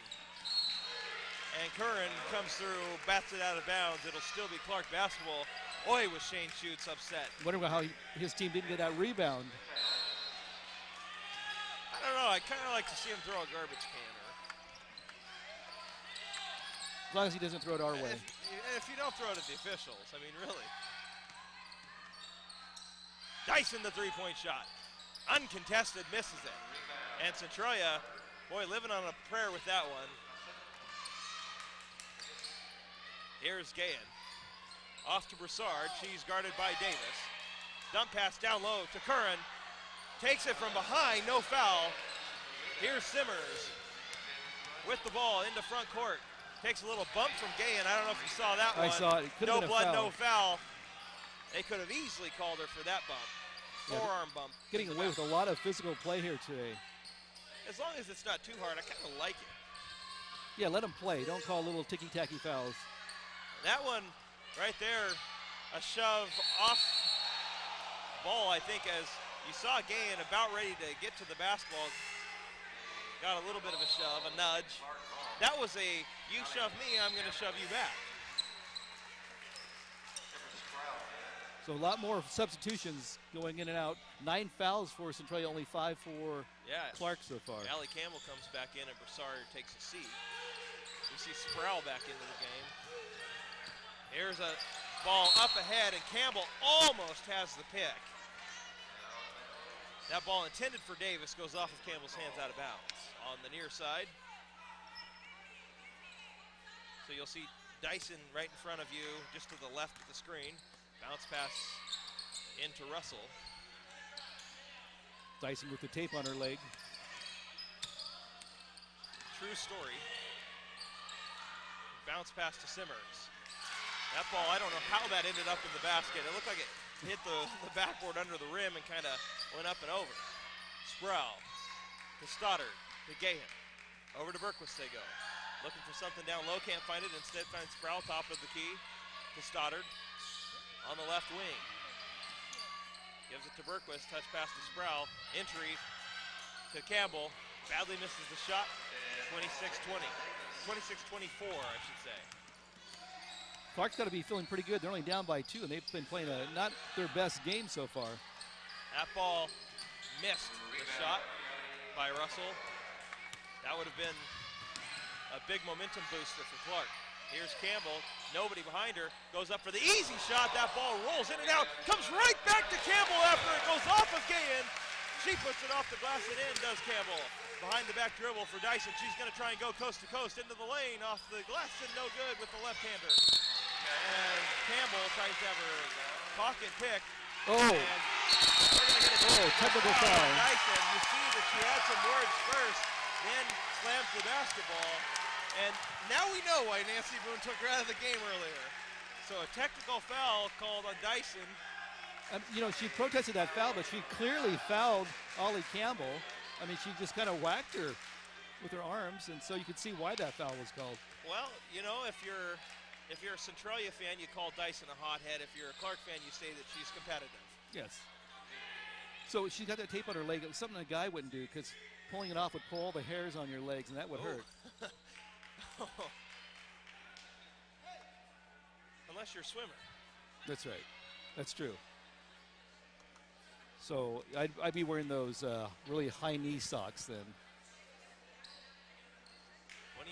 And Curran comes through, bats it out of bounds. It'll still be Clark basketball. Boy, was Shane Schutz upset. Wonder how his team didn't get that rebound. I don't know, I kind of like to see him throw a garbage can As long as he doesn't throw it our way. If you don't throw it at the officials, I mean, really. Dyson, the three-point shot. Uncontested, misses it. And Centralia, boy, living on a prayer with that one. Here's Gahan. Off to Broussard. She's guarded by Davis. Dump pass down low to Curran. Takes it from behind, no foul. Here's Simmers with the ball into front court. Takes a little bump from Gahan. I don't know if you saw that one. I saw it. It no been blood, a foul. no foul. They could have easily called her for that bump. Forearm bump. Getting away with a lot of physical play here today. As long as it's not too hard, I kind of like it. Yeah, let them play. Don't call little ticky-tacky fouls. That one right there, a shove off ball, I think, as you saw Gahan about ready to get to the basketball. Got a little bit of a shove, a nudge. That was a, you shove me, I'm going to shove you back. So a lot more substitutions going in and out. 9 fouls for Centralia, only 5 for Clark so far. Allie Campbell comes back in and Broussard takes a seat. We see Sproul back into the game. Here's a ball up ahead and Campbell almost has the pick. That ball intended for Davis goes off of Campbell's hands out of bounds on the near side. So you'll see Dyson right in front of you, just to the left of the screen. Bounce pass into Russell. Dyson with the tape on her leg. True story. Bounce pass to Simmers. That ball, I don't know how that ended up in the basket. It looked like it hit the backboard under the rim and kind of went up and over. Sproul to Stoddard, to Gahan. Over to Berquist they go. Looking for something down low, can't find it. Instead finds Sproul, top of the key, to Stoddard on the left wing. Gives it to Berquist, touch pass to Sproul. Entry to Campbell. Badly misses the shot. 26-20. 26-24, I should say. Clark's got to be feeling pretty good. They're only down by 2, and they've been playing not their best game so far. That ball missed the shot by Russell. That would have been a big momentum booster for Clark. Here's Campbell, nobody behind her, goes up for the easy shot. That ball rolls in and out, comes right back to Campbell after it goes off of Gahan. She puts it off the glass and in, does Campbell. Behind the back dribble for Dyson. She's going to try and go coast to coast into the lane, off the glass and no good with the left-hander. And Campbell tries to have her pocket pick. Oh, technical foul. Dyson, you see that she had some words first, then slams the basketball. And now we know why Nancy Boone took her out of the game earlier. So a technical foul called on Dyson. You know, she protested that foul, but she clearly fouled Ollie Campbell. I mean, she just kind of whacked her with her arms, and so you could see why that foul was called. Well, you know, if you're a Centralia fan, you call Dyson a hothead. If you're a Clark fan, you say that she's competitive. Yes. So she got that tape on her leg. It was something a guy wouldn't do, because pulling it off would pull all the hairs on your legs, and that would hurt. Unless you're a swimmer. That's right. That's true. So I'd be wearing those really high knee socks then. 28-24.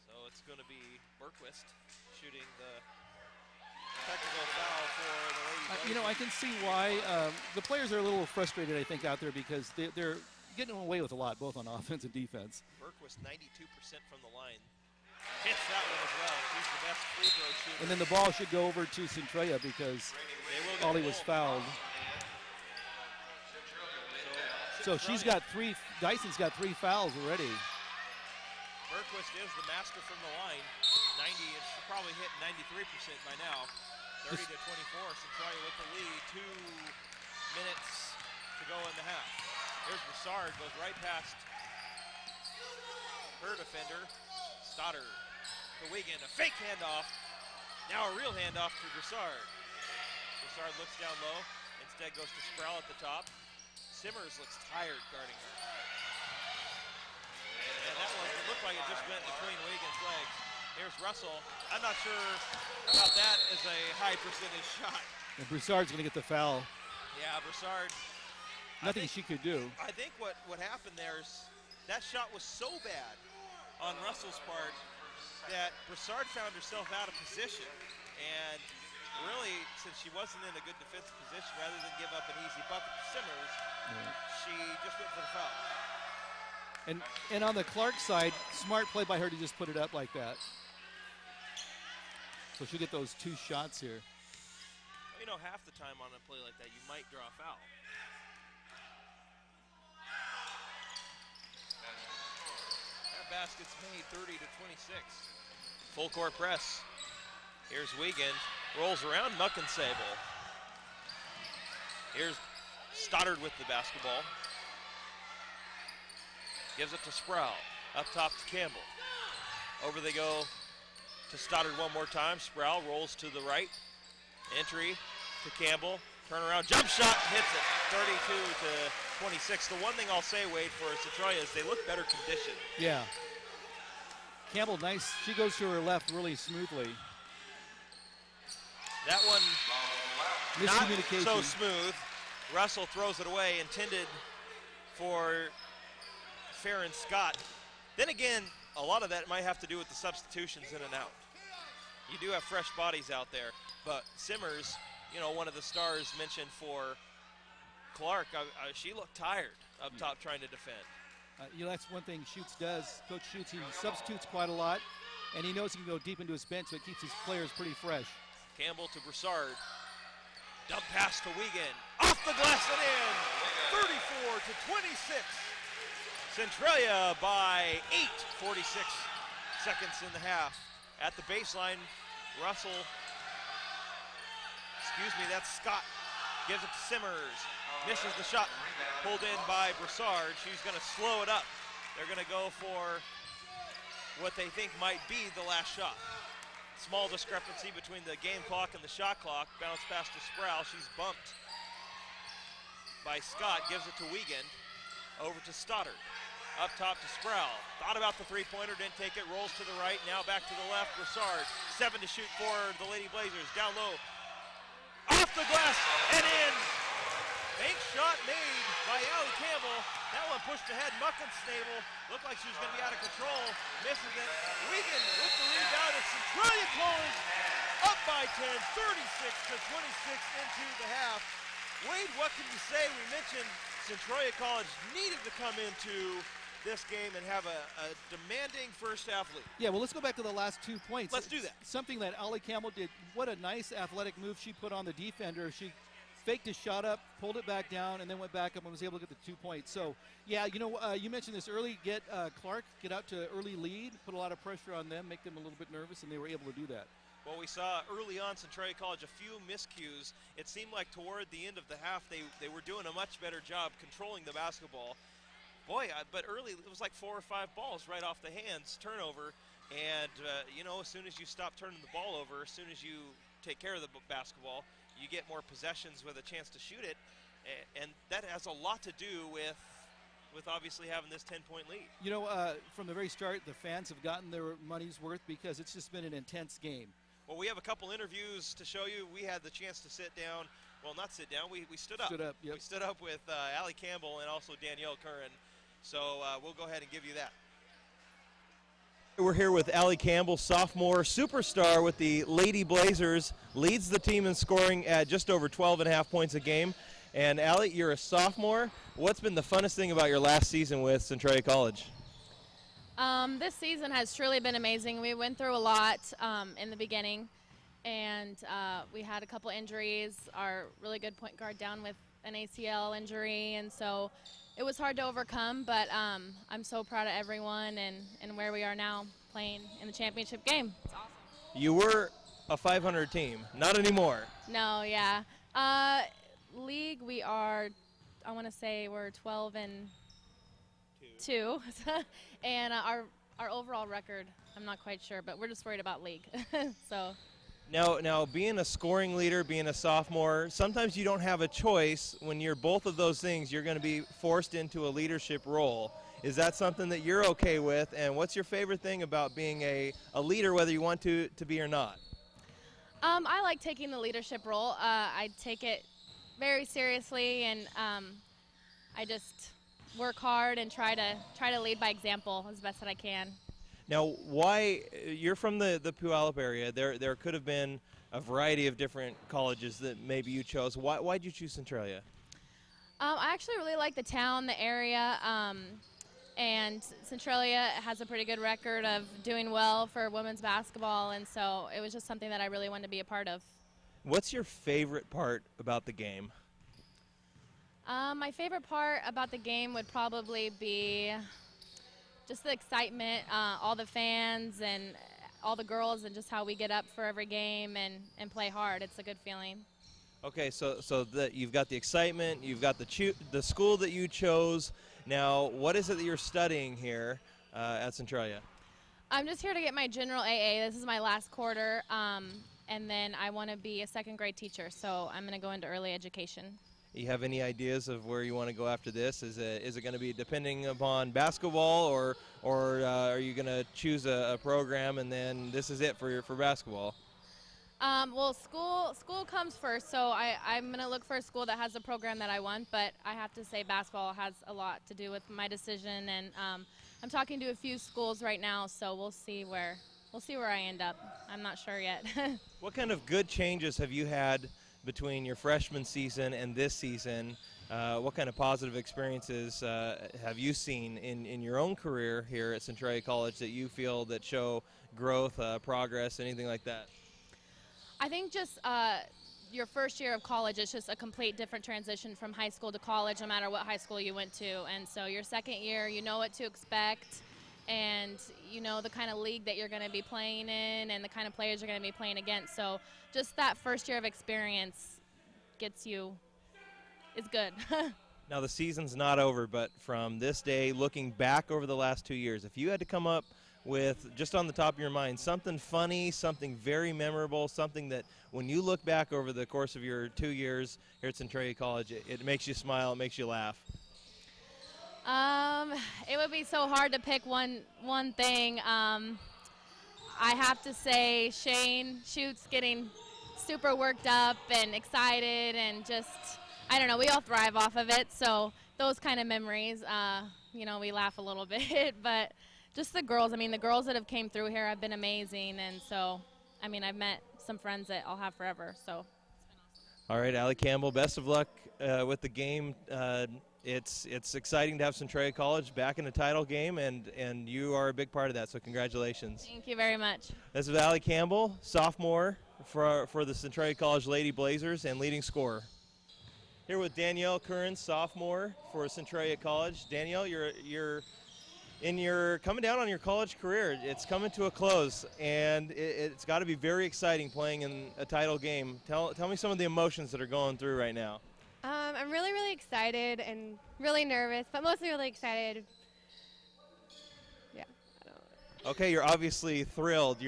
So it's going to be Berquist shooting the technical foul for the Lady. You know, I can see why the players are a little frustrated, I think, out there, because they're getting away with a lot, both on offense and defense. Berquist 92% from the line. Hits that one as well. She's the best free throw shooter. And then the ball should go over to Centralia because Ollie was fouled. So she's got Dyson's got 3 fouls already. Berquist is the master from the line. 90, it's probably hit 93% by now. 30-24, Centralia with the lead. 2 minutes to go in the half. Here's Broussard, goes right past her defender. Stoddard to Wiegand, a fake handoff. Now a real handoff to Broussard. Broussard looks down low, instead goes to Sproul at the top. Simmers looks tired guarding her. And that one looked like it just went between Wiegand's legs. Here's Russell. I'm not sure about that as a high percentage shot. And Broussard's going to get the foul. Yeah, Broussard nothing she could do. I think what happened there is that shot was so bad on Russell's part that Broussard found herself out of position. And really, since she wasn't in a good defensive position, rather than give up an easy bucket to Simmers, she just went for the foul. And on the Clark side, smart play by her to just put it up like that. So she'll get those 2 shots here. You know, half the time on a play like that, you might draw a foul. That basket's made 30 to 26. Full court press. Here's Wiegand, rolls around Muckensable. Here's Stoddard with the basketball. Gives it to Sproul, up top to Campbell. Over they go to Stoddard one more time. Sproul rolls to the right. Entry to Campbell, turnaround, jump shot, hits it, 32 to 26. The one thing I'll say, Wade, for Centralia is they look better conditioned. Yeah. Campbell, nice. She goes to her left really smoothly. That one, not so smooth. Russell throws it away, intended for Farron Scott. Then again, a lot of that might have to do with the substitutions in and out. You do have fresh bodies out there, but Simmers, you know, one of the stars mentioned for Clark, she looked tired up top trying to defend. You know, that's one thing Schutz does. Coach Schutz, he substitutes quite a lot, and he knows he can go deep into his bench, so it keeps his players pretty fresh. Campbell to Broussard. Dump pass to Wiegand. Off the glass and in. 34 to 26. Centralia by 8. 46 seconds in the half. At the baseline, Russell, that's Scott. Gives it to Simmers. Misses the shot. Pulled in by Broussard. She's going to slow it up. They're going to go for what they think might be the last shot. Small discrepancy between the game clock and the shot clock. Bounce pass to Sproul. She's bumped by Scott. Gives it to Wiegand. Over to Stoddard. Up top to Sproul. Thought about the three-pointer, didn't take it. Rolls to the right, now back to the left. Broussard, 7 to shoot for the Lady Blazers. Down low. Off the glass and in. Bank shot made by Allie Campbell. That one pushed ahead. Muckensable looked like she was going to be out of control. Misses it. Wiegand with the rebound. It's Centralia closed. Up by 10, 36 to 26 into the half. Wade, what can you say? We mentioned Centralia College needed to come into this game and have a demanding first half lead. Yeah, well, let's go back to the last 2 points. Let's do that. Something that Allie Campbell did. What a nice athletic move she put on the defender. She faked a shot up, pulled it back down, and then went back up and was able to get the 2 points. So, yeah, you know, you mentioned this early. Get Clark, get out to early lead, put a lot of pressure on them, make them a little bit nervous, and they were able to do that. Well, we saw early on Centralia College a few miscues. It seemed like toward the end of the half they were doing a much better job controlling the basketball. Boy, but early it was like 4 or 5 balls right off the hands, turnover. And, you know, as soon as you stop turning the ball over, as soon as you take care of the basketball, you get more possessions with a chance to shoot it. And that has a lot to do with obviously having this 10-point lead. You know, from the very start, the fans have gotten their money's worth because it's just been an intense game. Well, we have a couple interviews to show you. We had the chance to sit down. Well, not sit down. We stood up. Yep. We stood up with Allie Campbell and also Danielle Curran. So we'll go ahead and give you that. We're here with Allie Campbell, sophomore superstar with the Lady Blazers, leads the team in scoring at just over 12.5 points a game. And Allie, you're a sophomore. What's been the funnest thing about your last season with Centralia College? This season has truly been amazing. We went through a lot in the beginning, and we had a couple injuries. Our really good point guard down with an ACL injury, and so it was hard to overcome, but I'm so proud of everyone and where we are now playing in the championship game. It's awesome. You were a 500 team, not anymore. No, yeah. League, we are, I want to say we're 12-2. And our overall record, I'm not quite sure, but we're just worried about league. So. Now, being a scoring leader, being a sophomore, sometimes you don't have a choice. When you're both of those things, you're going to be forced into a leadership role. Is that something that you're okay with? And what's your favorite thing about being a leader, whether you want to be or not? I like taking the leadership role. I take it very seriously, and I just work hard and try to lead by example as best that I can. Now, why you're from the Puyallup area? There could have been a variety of different colleges that maybe you chose. Why did you choose Centralia? I actually really like the town, the area, and Centralia has a pretty good record of doing well for women's basketball, and so it was just something that I really wanted to be a part of. What's your favorite part about the game? My favorite part about the game would probably be just the excitement, all the fans and all the girls, and just how we get up for every game and play hard. It's a good feeling. Okay, so that you've got the excitement, you've got the school that you chose. Now, what is it that you're studying here at Centralia? I'm just here to get my general AA. This is my last quarter, and then I want to be a second grade teacher, so I'm going to go into early education. You have any ideas of where you want to go after this? Is it going to be depending upon basketball, or are you going to choose a program and then this is it for basketball? Well, school comes first, so I'm going to look for a school that has a program that I want, but I have to say basketball has a lot to do with my decision, and I'm talking to a few schools right now, so we'll see where I end up. I'm not sure yet. What kind of good changes have you had between your freshman season and this season? What kind of positive experiences have you seen in your own career here at Centralia College that you feel that show growth, progress, anything like that? I think just your first year of college is just a complete different transition from high school to college, no matter what high school you went to. And so your second year, you know what to expect, and you know the kind of league that you're going to be playing in and the kind of players you're going to be playing against. So just that first year of experience is good. Now, the season's not over, but from this day, looking back over the last 2 years, if you had to come up with, just on the top of your mind, something funny, something very memorable, something that when you look back over the course of your 2 years here at Centralia College, it makes you smile, it makes you laugh. It would be so hard to pick one thing. I have to say Shane Shoots getting super worked up and excited, and just, I don't know, we all thrive off of it. So those kind of memories, you know, we laugh a little bit, but just the girls, I mean, the girls that have came through here have been amazing, and so, I mean, I've met some friends that I'll have forever, so. All right, Allie Campbell, best of luck with the game. It's exciting to have Centralia College back in the title game, and you are a big part of that, so congratulations. Thank you very much. This is Allie Campbell, sophomore for the Centralia College Lady Blazers and leading scorer. Here with Danielle Curran, sophomore for Centralia College. Danielle, you're coming down on your college career. It's coming to a close, and it's got to be very exciting playing in a title game. Tell me some of the emotions that are going through right now. I'm really, really excited and really nervous, but mostly really excited. Yeah. Okay, you're obviously thrilled.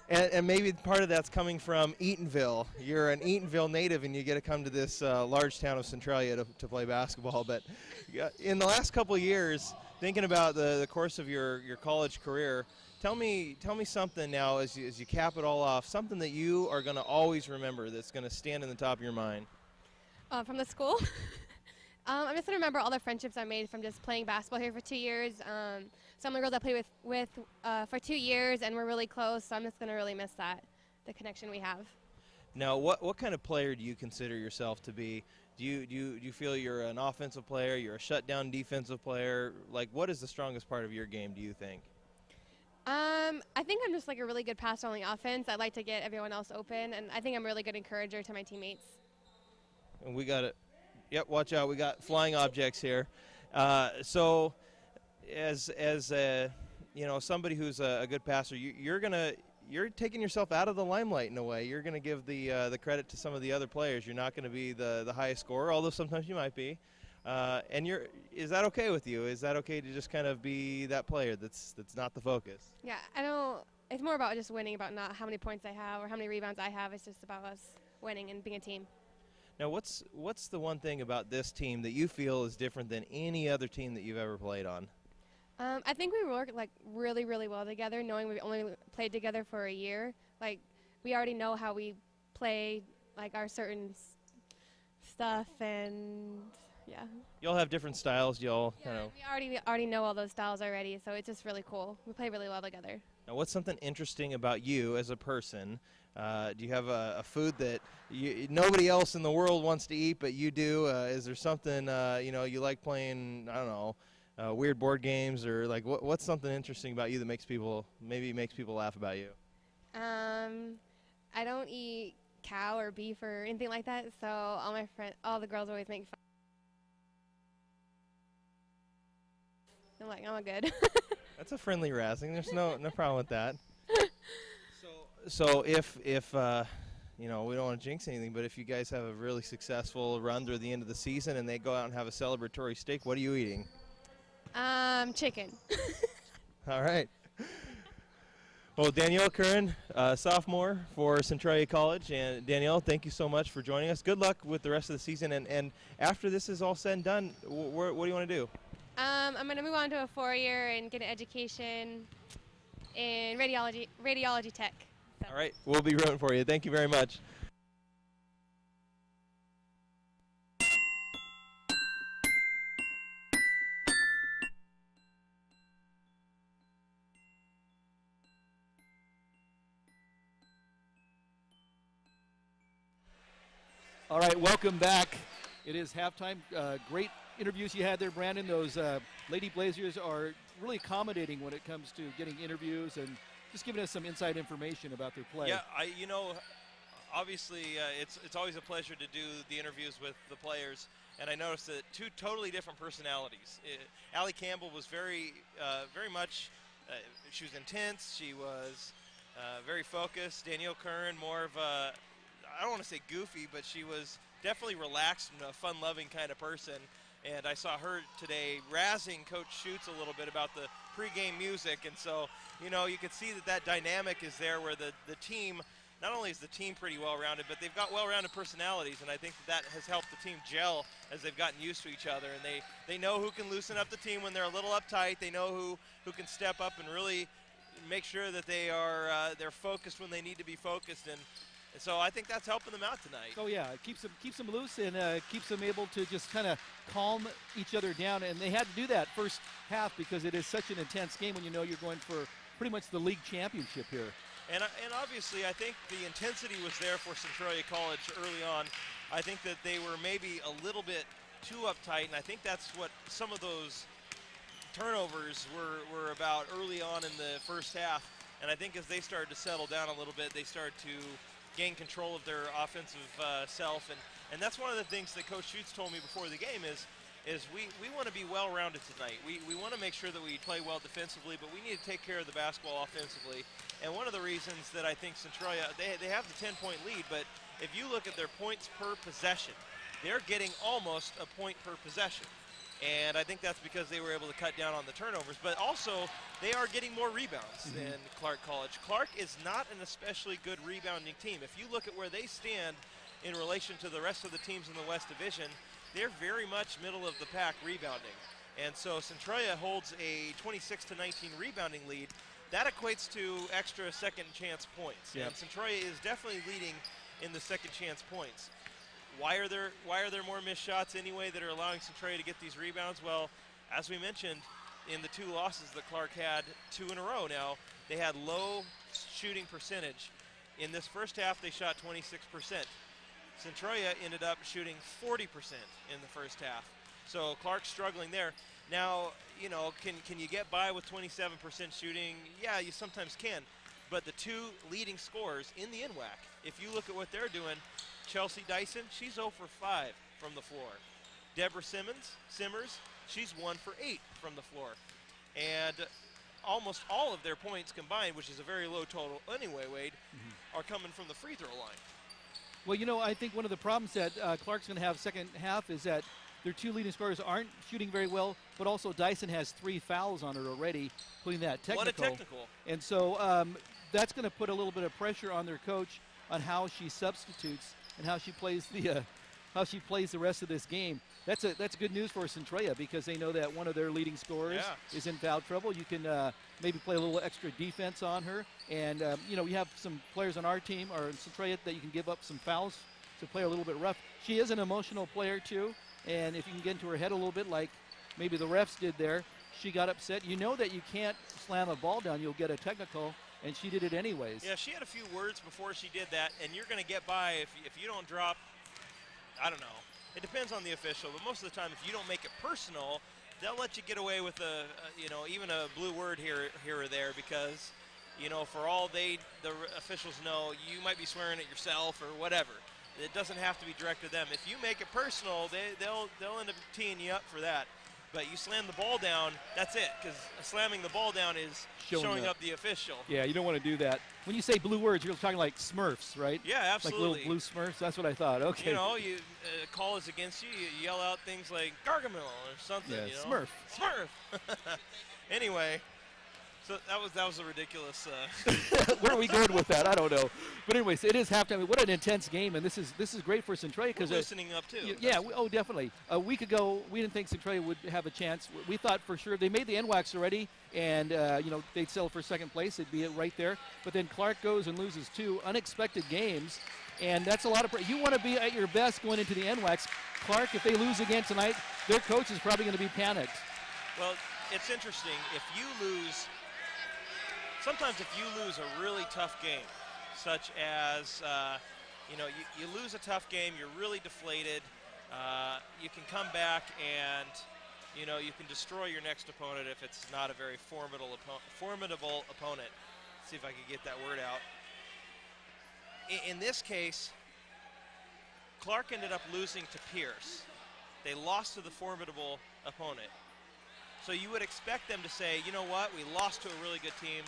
And maybe part of that's coming from Eatonville. You're an Eatonville native, and you get to come to this large town of Centralia to play basketball. But in the last couple of years, thinking about the course of your college career, tell me something now as you cap it all off, something that you are going to always remember that's going to stand in the top of your mind. From the school? I'm just going to remember all the friendships I made from just playing basketball here for 2 years. Some of the girls I played with for 2 years, and we're really close, so I'm just going to really miss that, the connection we have. Now, what kind of player do you consider yourself to be? Do you feel you're an offensive player, you're a shutdown defensive player? Like, what is the strongest part of your game, do you think? I think I'm just like a really good passer on the offense. I like to get everyone else open, and I think I'm a really good encourager to my teammates. And we got it. Yep, watch out. We got flying objects here. So as somebody who's a good passer, you're taking yourself out of the limelight in a way. You're going to give the credit to some of the other players. You're not going to be the highest scorer, although sometimes you might be. Is that okay with you? Is that okay to just kind of be that player that's not the focus? Yeah, it's more about just winning, about not how many points I have or how many rebounds I have. It's just about us winning and being a team. Now, what's the one thing about this team that you feel is different than any other team that you've ever played on? I think we work like really, really well together, knowing we've only played together for a year. Like, we already know how we play, like our certain stuff, and Yeah. Y'all have different styles. Y'all Yeah, kind of. we already know all those styles already, so it's just really cool. We play really well together. Now, what's something interesting about you as a person? Do you have a food that nobody else in the world wants to eat, but you do? Is there something you like playing? I don't know, weird board games, or like what's something interesting about you that makes people laugh about you? I don't eat cow or beef or anything like that, so all the girls always make fun. I'm like, I'm good. That's a friendly razzing. There's no problem with that. So if we don't want to jinx anything, but if you guys have a really successful run through the end of the season and they go out and have a celebratory steak, what are you eating? Chicken. All right. Well, Danielle Curran, sophomore for Centralia College. And Danielle, thank you so much for joining us. Good luck with the rest of the season. And after this is all said and done, what do you want to do? I'm going to move on to a 4-year and get an education in radiology tech. So. All right. We'll be rooting for you. Thank you very much. All right, welcome back. It is halftime. Great interviews you had there, Brandon. Those Lady Blazers are really accommodating when it comes to getting interviews and just giving us some inside information about their play. Yeah, obviously it's always a pleasure to do the interviews with the players, and I noticed that two totally different personalities. Allie Campbell was very much, she was intense, she was very focused. Danielle Curran, more of a, I don't want to say goofy, but she was definitely relaxed and a fun-loving kind of person. And I saw her today razzing Coach Schutz a little bit about the pregame music. And so, you could see that dynamic is there where the team, not only is the team pretty well-rounded, but they've got well-rounded personalities. And I think that has helped the team gel as they've gotten used to each other. And they know who can loosen up the team when they're a little uptight. They know who can step up and really make sure that they're focused when they need to be focused. And so I think that's helping them out tonight. Oh yeah, it keeps them loose and keeps them able to just kind of calm each other down. And they had to do that first half because it is such an intense game when you're going for pretty much the league championship here. And obviously I think the intensity was there for Centralia College early on. I think that they were maybe a little bit too uptight, and I think that's what some of those turnovers were about early on in the first half. And I think as they started to settle down a little bit, they started to gain control of their offensive self, and that's one of the things that Coach Schutz told me before the game is we want to be well-rounded tonight. We want to make sure that we play well defensively, but we need to take care of the basketball offensively. And one of the reasons that I think Centralia, they have the 10-point lead, but if you look at their points per possession, they're getting almost a point per possession. And I think that's because they were able to cut down on the turnovers. But also, they are getting more rebounds than Clark College. Clark is not an especially good rebounding team. If you look at where they stand in relation to the rest of the teams in the West Division, they're very much middle of the pack rebounding. And so Centralia holds a 26-19 rebounding lead. That equates to extra second chance points. Yep. And Centralia is definitely leading in the second chance points. Why are there more missed shots anyway that are allowing Centralia to get these rebounds? Well, as we mentioned, in the two losses that Clark had 2 in a row now, they had low shooting percentage. In this first half, they shot 26%. Centralia ended up shooting 40% in the first half. So Clark's struggling there. Now, can you get by with 27% shooting? Yeah, you sometimes can. But the two leading scorers in the NWAC, if you look at what they're doing, Chelsea Dyson, she's 0 for 5 from the floor. Deborah Simmers, she's 1 for 8 from the floor. And almost all of their points combined, which is a very low total anyway, Wade, are coming from the free throw line. Well, I think one of the problems that Clark's going to have second half is that their two leading scorers aren't shooting very well, but also Dyson has 3 fouls on her already, putting that technical. What a technical. And so that's going to put a little bit of pressure on their coach on how she substitutes and how she plays the rest of this game. That's good news for Centralia because they know that one of their leading scorers is in foul trouble. You can maybe play a little extra defense on her, and we have some players on our team or in Centralia that you can give up some fouls to play a little bit rough. She is an emotional player too, and if you can get into her head a little bit like maybe the refs did there, she got upset. You know that you can't slam a ball down. You'll get a technical, and she did it anyways. Yeah, she had a few words before she did that, and you're going to get by if you don't drop, I don't know. It depends on the official, but most of the time if you don't make it personal, they'll let you get away with even a blue word here or there because, for all the officials know, you might be swearing at yourself or whatever. It doesn't have to be directed at them. If you make it personal, they'll end up teeing you up for that. But you slam the ball down, that's it, because slamming the ball down is showing up the official. Yeah, you don't want to do that. When you say blue words, you're talking like Smurfs, right? Yeah, absolutely. Like little blue Smurfs? That's what I thought. Okay. You call is against you, you yell out things like Gargamel or something, Yeah, Smurf. Smurf. Anyway, so that was a ridiculous. Where are we going with that? I don't know. But anyways, it is halftime. What an intense game, and this is great for Centralia because loosening up too. Definitely. A week ago, we didn't think Centralia would have a chance. We thought for sure they made the NWACs already, and they'd settle for second place. It'd be right there. But then Clark goes and loses 2 unexpected games, and that's a lot of. You want to be at your best going into the NWACs. Clark, if they lose again tonight, their coach is probably going to be panicked. Well, it's interesting if you lose. Sometimes if you lose a really tough game, such as, you lose a tough game, you're really deflated, you can come back and, you can destroy your next opponent if it's not a very formidable opponent. Let's see if I can get that word out. In this case, Clark ended up losing to Pierce. They lost to the formidable opponent. So you would expect them to say, you know what, we lost to a really good team.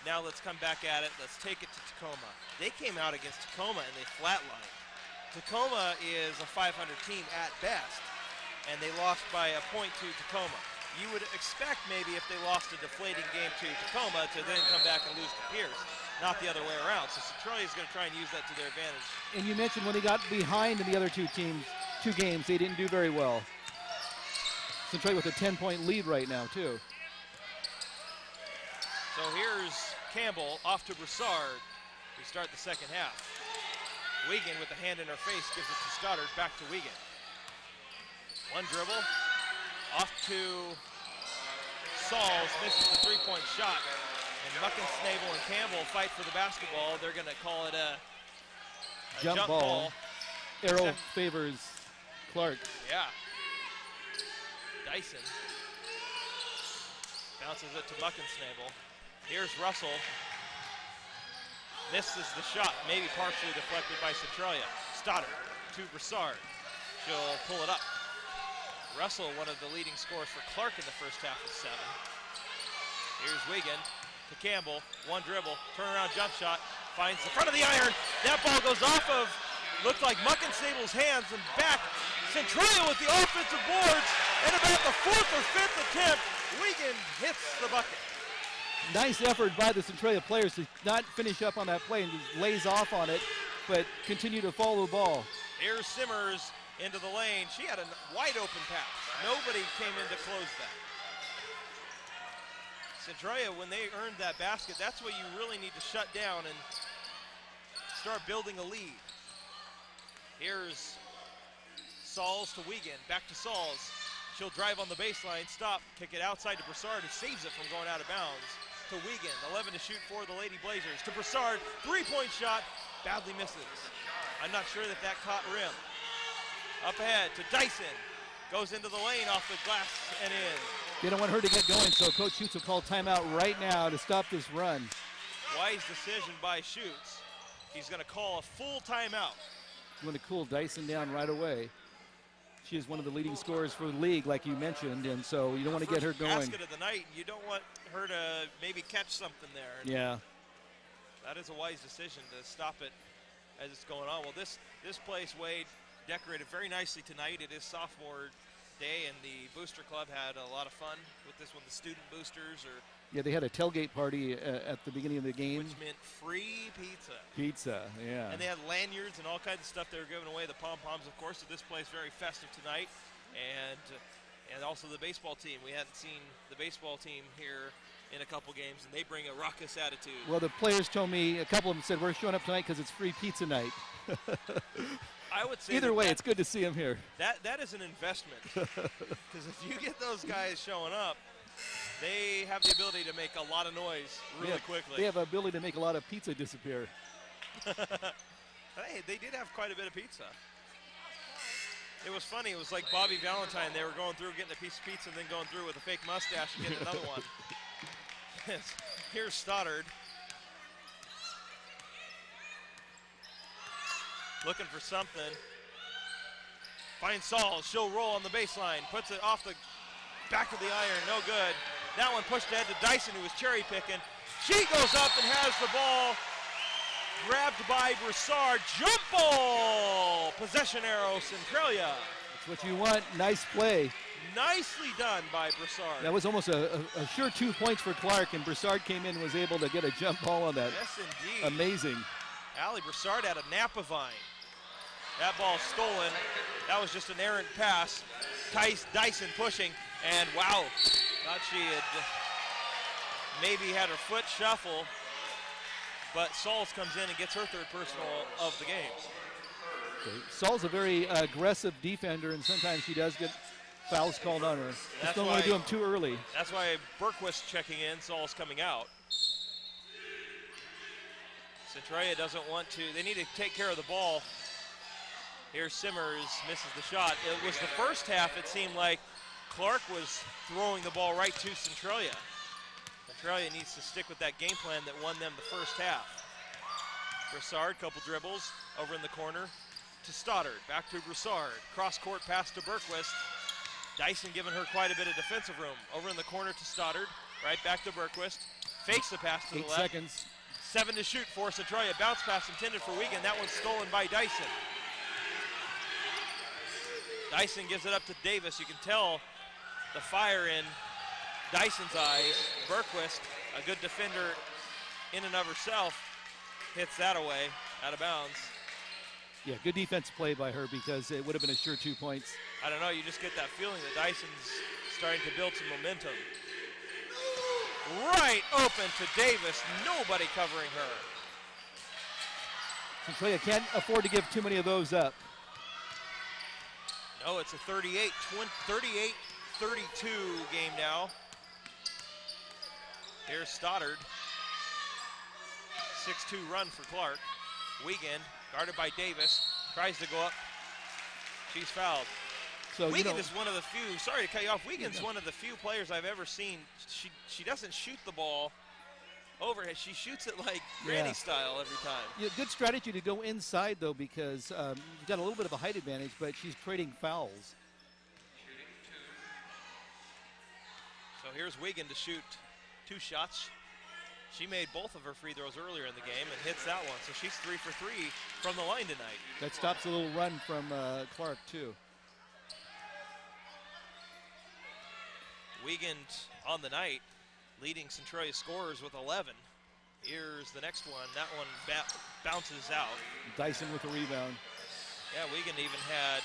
Now let's come back at it. Let's take it to Tacoma. They came out against Tacoma and they flatlined. Tacoma is a 500 team at best, and they lost by a point to Tacoma. You would expect maybe if they lost a deflating game to Tacoma to then come back and lose to Pierce, not the other way around. So Centralia is going to try and use that to their advantage. And you mentioned when they got behind in the other 2 games, they didn't do very well. Centralia with a 10-point lead right now, too. So here's Campbell off to Broussard. We start the second half. Wiegand with the hand in her face gives it to Stoddard, back to Wiegand. One dribble, off to Sauls, misses the 3-point shot. And Muckensnabel and Campbell fight for the basketball. They're going to call it a jump ball. Arrow favors Clark. Yeah. Dyson bounces it to Muckensnabel. Here's Russell. Misses the shot, maybe partially deflected by Centralia. Stoddard to Broussard. She'll pull it up. Russell, one of the leading scorers for Clark in the first half of 7. Here's Wiegand to Campbell. One dribble, turnaround jump shot. Finds the front of the iron. That ball goes off of, looked like Muckensnabel's hands and back. Centralia with the offensive boards. And about the 4th or 5th attempt, Wiegand hits the bucket. Nice effort by the Centralia players to not finish up on that play and just lays off on it, but continue to follow the ball. Here's Simmers into the lane. She had a wide open pass. Nobody came in to close that. Centralia, when they earned that basket, that's what you really need to shut down and start building a lead. Here's Sauls to Wiegand, back to Sauls. She'll drive on the baseline, stop, kick it outside to Broussard, who saves it from going out of bounds. To Wiegand, 11 to shoot for the Lady Blazers. To Broussard, 3-point shot, badly misses. I'm not sure that caught rim. Up ahead to Dyson, goes into the lane off the glass and in. They don't want her to get going, so Coach Schutz will call timeout right now to stop this run. Wise decision by Schutz. He's going to call a full timeout. You want to cool Dyson down right away. She is one of the leading scorers for the league, like you mentioned, and so you don't want to get her going. Basket of the night, you don't want her to maybe catch something there. Yeah. That is a wise decision to stop it as it's going on. Well, this place, Wade, decorated very nicely tonight. It is sophomore day, and the Booster Club had a lot of fun with this one. The student boosters are. Yeah, they had a tailgate party at the beginning of the game. Which meant free pizza. Pizza, yeah. And they had lanyards and all kinds of stuff they were giving away. The pom-poms, of course. So this place very festive tonight. And also the baseball team. We hadn't seen the baseball team here in a couple games, and they bring a raucous attitude. Well, the players told me, a couple of them said, we're showing up tonight because it's free pizza night. I would say either way, it's good to see him here. That is an investment. Because if you get those guys showing up, they have the ability to make a lot of noise really quickly. They have the ability to make a lot of pizza disappear. Hey, they did have quite a bit of pizza. It was funny. It was like Bobby Valentine. They were going through, getting a piece of pizza, and then going through with a fake mustache and getting another one. Here's Stoddard. Looking for something. Finds Saul. She'll roll on the baseline. Puts it off the back of the iron. No good. That one pushed ahead to Dyson, who was cherry picking. She goes up and has the ball. Grabbed by Broussard. Jump ball. Possession arrow, Centralia. That's what you want. Nice play. Nicely done by Broussard. That was almost a sure 2 points for Clark, and Broussard came in and was able to get a jump ball on that. Yes, indeed. Amazing. Allie Broussard had a Napa vine. That ball stolen. That was just an errant pass. Dyson pushing, and wow, thought she had maybe had her foot shuffle, but Sauls comes in and gets her third personal of the game. Okay. Saul's a very aggressive defender, and sometimes she does get fouls called on her. Just don't want to do them too early. That's why Berquist checking in, Saul's coming out. Centralia doesn't want to, they need to take care of the ball. Here's Simmers, misses the shot. It was the first half, it seemed like Clark was throwing the ball right to Centralia. Centralia needs to stick with that game plan that won them the first half. Broussard, couple dribbles, over in the corner to Stoddard. Back to Broussard, cross-court pass to Berquist. Dyson giving her quite a bit of defensive room. Over in the corner to Stoddard, right back to Berquist. Fakes the pass to the left. 8 seconds. 7 to shoot for Centralia. Bounce pass intended for Wiegand. That one's stolen by Dyson. Dyson gives it up to Davis. You can tell the fire in Dyson's eyes. Berquist, a good defender in and of herself, hits that away, out of bounds. Yeah, good defense play by her because it would have been a sure 2 points. I don't know, you just get that feeling that Dyson's starting to build some momentum. Right open to Davis, nobody covering her. Centralia can't afford to give too many of those up. No, it's a 38-32 game now. Here's Stoddard. 6-2 run for Clark. Wiegand, guarded by Davis, tries to go up. She's fouled. So Wiegand is one of the few, sorry to cut you off, Wiegand's one of the few players I've ever seen. She doesn't shoot the ball overhead. She shoots it like granny style every time. Yeah, good strategy to go inside, though, because you've got a little bit of a height advantage, but she's trading fouls. So here's Wiegand to shoot 2 shots. She made both of her free throws earlier in the game and hits that one. So she's 3 for 3 from the line tonight. That stops a little run from Clark, too. Wiegand on the night, leading Centralia scorers with 11. Here's the next one. That one bounces out. Dyson with a rebound. Yeah, Wiegand even had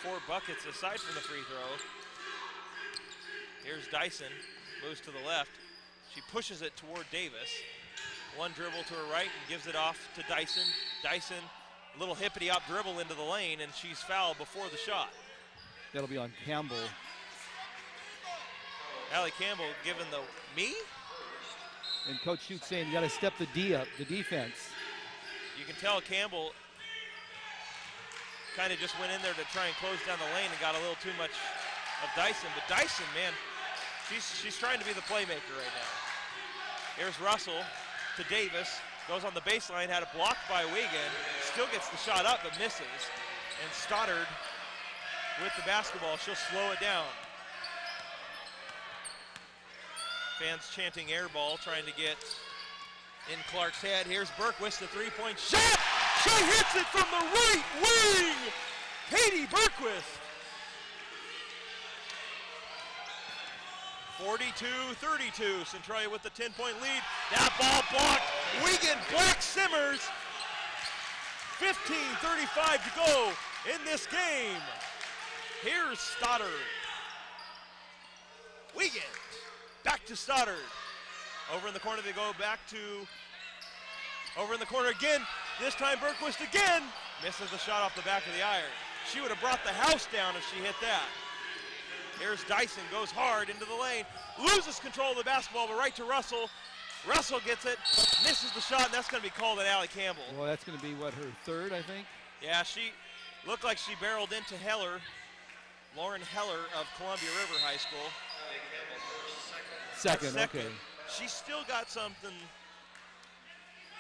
4 buckets aside from the free throw. Here's Dyson, moves to the left. She pushes it toward Davis. One dribble to her right and gives it off to Dyson. Dyson, a little hippity-hop dribble into the lane, and she's fouled before the shot. That'll be on Campbell. Allie Campbell giving the me? And Coach Schutte saying you got to step the D up, the defense. You can tell Campbell kind of just went in there to try and close down the lane and got a little too much of Dyson. But Dyson, man, she's trying to be the playmaker right now. Here's Russell to Davis. Goes on the baseline, had it blocked by Wiegand. Still gets the shot up, but misses. And Stoddard with the basketball. She'll slow it down. Fans chanting air ball, trying to get in Clark's head. Here's Berquist, the three-point shot. She hits it from the right wing. Katie Berquist. 42-32. Centralia with the 10-point lead. That ball blocked. Wiegand Black Simmers. 15:35 to go in this game. Here's Stoddard. Wiegand back to Stoddard. Over in the corner they go back to Over in the corner again. This time Bergquist again misses the shot off the back of the iron. She would have brought the house down if she hit that. Here's Dyson, goes hard into the lane, loses control of the basketball, but right to Russell. Russell gets it, misses the shot, and that's going to be called an Allie Campbell. Well, that's going to be, what, her third, I think? Yeah, she looked like she barreled into Heller, Lauren Heller of Columbia River High School. Second, okay. She's still got something,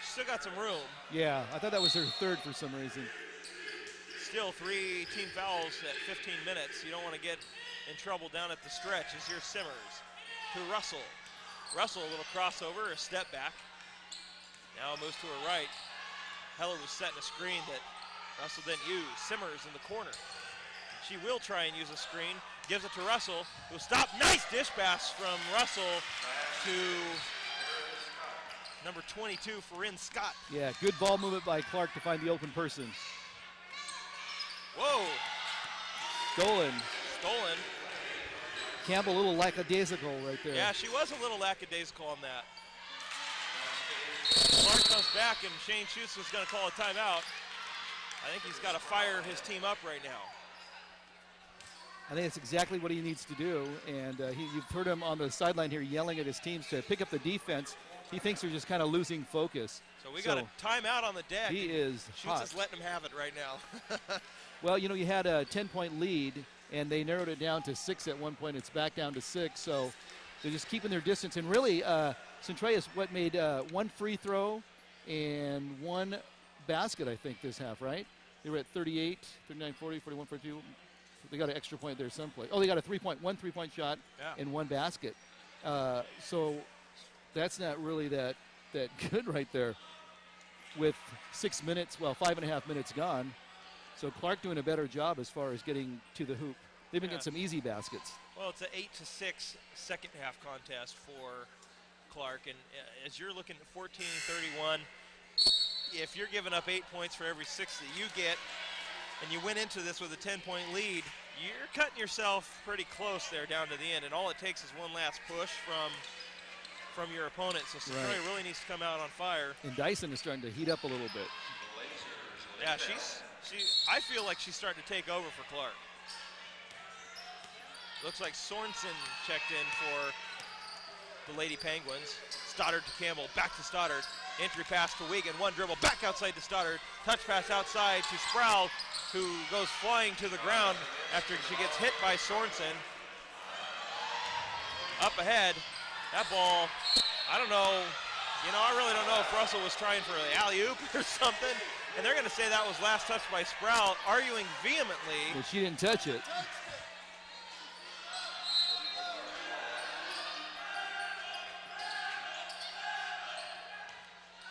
she's still got some room. Yeah, I thought that was her third for some reason. Still 3 team fouls at 15 minutes. You don't want to get in trouble down at the stretch. As here's Simmers to Russell. Russell, a little crossover, a step back. Now moves to her right. Heller was setting a screen that Russell didn't use. Simmers in the corner. She will try and use a screen. Gives it to Russell, who stopped. Nice dish pass from Russell to number 22, Farin Scott. Yeah, good ball movement by Clark to find the open person. Whoa. Stolen. Campbell, a little lackadaisical right there. Yeah, she was a little lackadaisical on that. Clark comes back, and Shane Schutz is going to call a timeout. I think he's got to fire his team up right now. I think that's exactly what he needs to do, and you've heard him on the sideline here yelling at his teams to pick up the defense. He thinks they're just kind of losing focus. So we got a timeout on the deck. He is hot. Schutz is letting him have it right now. Well, you know, you had a 10-point lead, and they narrowed it down to 6 at one point. It's back down to 6, so they're just keeping their distance. And really, Centralia's made one free throw and one basket, I think, this half, right? They were at 38, 39, 40, 41, 42. They got an extra point there someplace. Oh, they got one three-point shot and one basket. So that's not really that good right there with 6 minutes, well, 5.5 minutes gone. So Clark doing a better job as far as getting to the hoop. They've been getting some easy baskets. Well, it's an 8-6 second half contest for Clark. And as you're looking at 14-31, if you're giving up 8 points for every 6 that you get, and you went into this with a 10-point lead, you're cutting yourself pretty close there down to the end. And all it takes is one last push from your opponent. So Centralia really needs to come out on fire. And Dyson is starting to heat up a little bit. Yeah, I feel like she's starting to take over for Clark. Looks like Sorensen checked in for the Lady Penguins. Stoddard to Campbell, back to Stoddard. Entry pass to Wiegand, one dribble, back outside to Stoddard. Touch pass outside to Sproul, who goes flying to the ground after she gets hit by Sorensen. Up ahead, that ball, I don't know, I really don't know if Russell was trying for an alley-oop or something. And they're going to say that was last touched by Sproul, arguing vehemently. But she didn't touch it.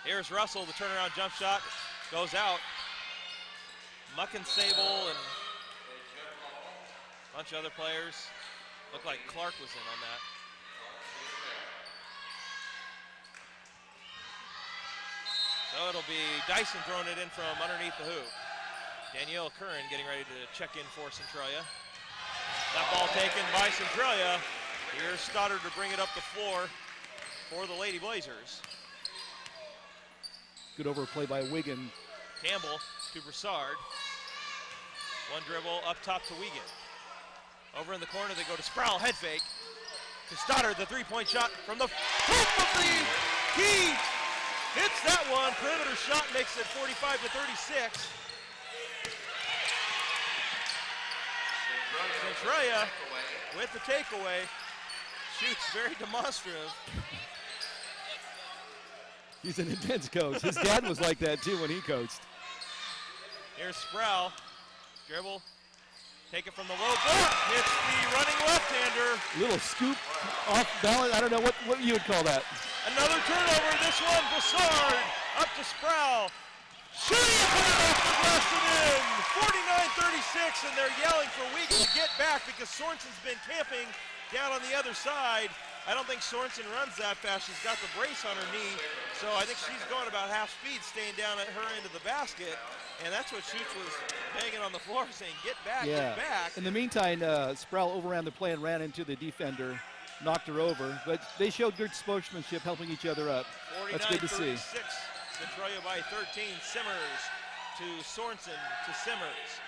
Here's Russell, the turnaround jump shot goes out. Muckensable and a bunch of other players. Looked like Clark was in on that. So it'll be Dyson throwing it in from underneath the hoop. Danielle Curran getting ready to check in for Centralia. That ball taken by Centralia. Here's Stoddard to bring it up the floor for the Lady Blazers. Good overplay by Wiegand. Campbell to Broussard. One dribble up top to Wiegand. Over in the corner they go to Sproul, head fake. To Stoddard, the three-point shot from the top of the key. Hits that one, perimeter shot makes it 45-36. Centralia with the takeaway. Shoots very demonstrative. He's an intense coach. His dad was like that too when he coached. Here's Sproul, dribble, take it from the low block, hits the running left-hander. Little scoop off balance, I don't know what you would call that. Another turnover, this one, Broussard, up to Sproul. Shooting it off the glass and in, 49-36, and they're yelling for Wiegand to get back because Sorensen's been camping down on the other side. I don't think Sorensen runs that fast. She's got the brace on her knee, so I think she's going about half speed, staying down at her end of the basket, and that's what Schutz was banging on the floor, saying, get back, get back. In the meantime, Sproul overran the play and ran into the defender, knocked her over, but they showed good sportsmanship, helping each other up. That's good to see. Centralia by 13. Simmers to Sorensen to Simmers.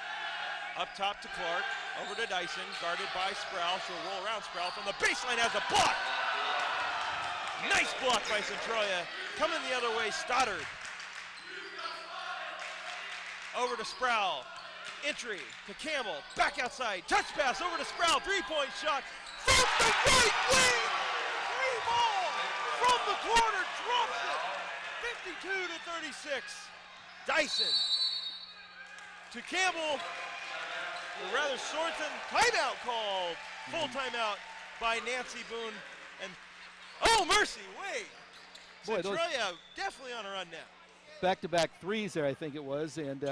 Up top to Clark, over to Dyson, guarded by Sproul. She'll roll around Sproul from the baseline, has a block. Nice block by Centralia. Coming the other way, Stoddard. Over to Sproul. Entry to Campbell, back outside, touch pass over to Sproul, three-point shot from the right wing. Three ball from the corner, drops it. 52 to 36. Dyson to Campbell, or rather Sorensen. Timeout called. Full timeout by Nancy Boone. And oh mercy, wait. Centralia definitely on a run now. Back-to-back threes there, I think it was, and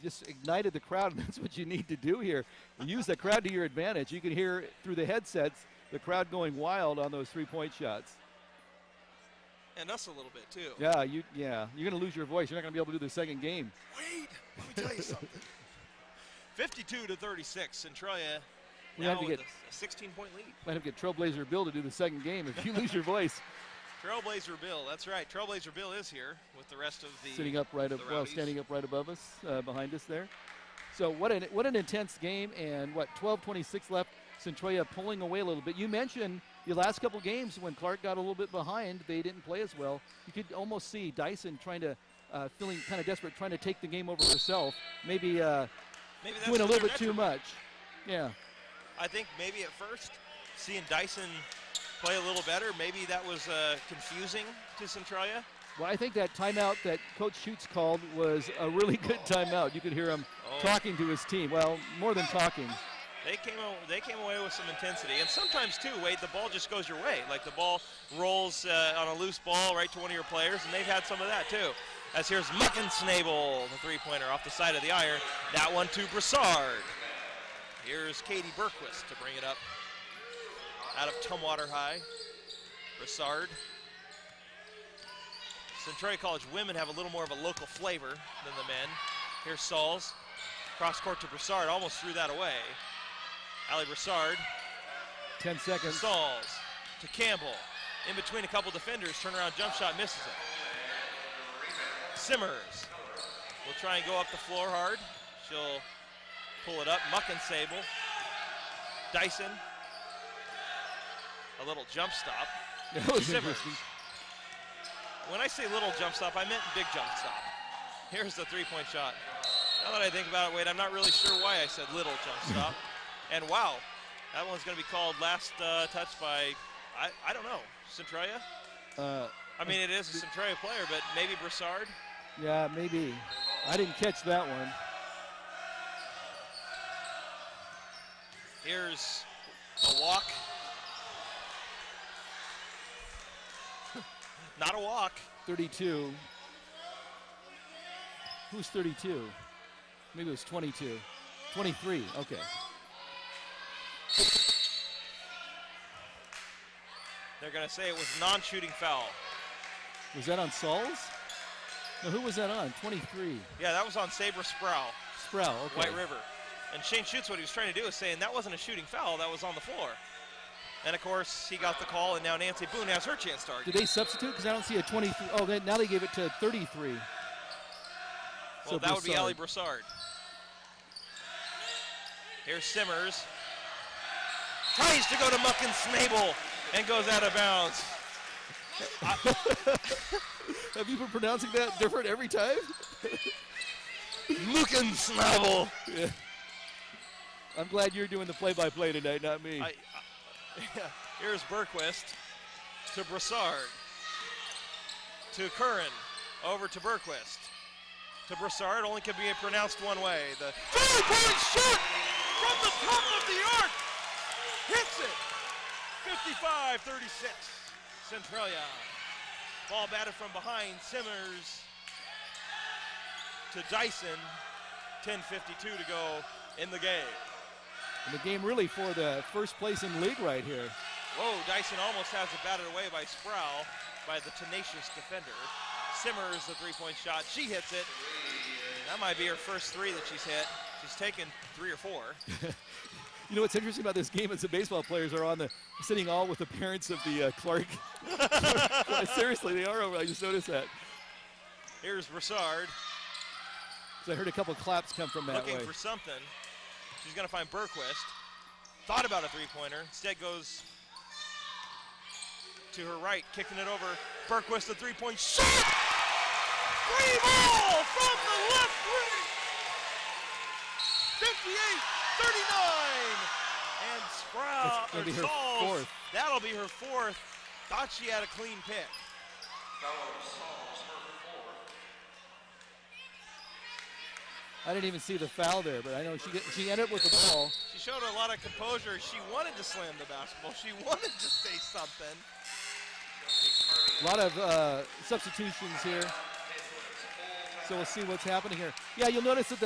just ignited the crowd, and that's what you need to do here. Use the crowd to your advantage. You can hear through the headsets the crowd going wild on those three-point shots. And us a little bit, too. Yeah, you're going to lose your voice. You're not going to be able to do the second game. Wait, let me tell you something. 52 to 36, Centralia We now have to with get a 16-point lead. Might have to get Trailblazer Bill to do the second game if you lose your voice. Trailblazer Bill, that's right. Trailblazer Bill is here with the rest of the Sitting up right standing up right above us, behind us there. So what an intense game, and 12:26 left. Centralia pulling away a little bit. You mentioned the last couple games when Clark got a little bit behind, they didn't play as well. You could almost see Dyson trying to, feeling kind of desperate, trying to take the game over herself. Maybe that's doing a little bit detriment. too much. Yeah. I think maybe at first, seeing Dyson play a little better, maybe that was confusing to Centralia. Well, I think that timeout that Coach Schutz called was a really good timeout. You could hear him talking to his team. Well, more than talking. They came away with some intensity. And sometimes, too, Wade, the ball just goes your way. Like the ball rolls on a loose ball right to one of your players, and they've had some of that, too. As here's Muckensnabel, the three-pointer off the side of the iron. That one to Broussard. Here's Katie Berquist to bring it up out of Tumwater High. Broussard. Centralia College women have a little more of a local flavor than the men. Here's Sauls. Cross court to Broussard, almost threw that away. Allie Broussard. 10 seconds. Sauls to Campbell. In between a couple defenders, turnaround jump shot, misses it. Simmers will try and go up the floor hard. She'll pull it up. Muckensabel. Dyson. A little jump stop. That was Simmers. interesting. When I say little jump stop, I meant big jump stop. Here's the three-point shot. Now that I think about it, Wade, I'm not really sure why I said little jump stop. And wow, that one's going to be called last touch by, I don't know, Centralia? I mean, it is a Centralia player, but maybe Broussard? Yeah, maybe. I didn't catch that one. Here's a walk. Not a walk. 32. Who's 32? Maybe it was 22. 23, okay. They're going to say it was non-shooting foul. Was that on Sauls? No, who was that on? 23. Yeah, that was on Sabre Sproul. Sproul, okay. White River. And Shane Schutz, what he was trying to do is saying that wasn't a shooting foul, that was on the floor. And of course, he got the call, and now Nancy Boone has her chance to argue. Did they substitute? Because I don't see a 23. Oh, now they gave it to 33. Well, So that would be Broussard. Allie Broussard. Here's Simmers. Tries to go to Muckensnabel and goes out of bounds. Have you been pronouncing that different every time? Muckensnabel. Yeah. I'm glad you're doing the play-by-play tonight, not me. Yeah. Here's Berquist to Broussard. To Curran. Over to Berquist. To Broussard, only can be pronounced one way. The three-point shot from the top of the arc. Hits it. 55-36. Centralia. Ball batted from behind. Simmers to Dyson. 10:52 to go in the game. And the game really for the first place in league right here. Whoa, Dyson almost has it batted away by Sproul, by the tenacious defender. Simmers, the three-point shot. She hits it. That might be her first three that she's hit. She's taken 3 or 4. You know what's interesting about this game is the baseball players are sitting all with the parents of the Clark. Seriously, they are over. I just noticed that. Here's Broussard. So I heard a couple claps come from that looking way. for something. She's going to find Berquist. Thought about a three-pointer. Instead goes to her right, kicking it over. Berquist, a three-point shot! Three ball from the left wing! 58-39! And That's gonna be her fourth. That'll be her fourth. Thought she had a clean pick. I didn't even see the foul there, but I know she ended up with the ball. She showed a lot of composure. She wanted to slam the basketball. She wanted to say something. A lot of substitutions here. So we'll see what's happening here. Yeah, you'll notice that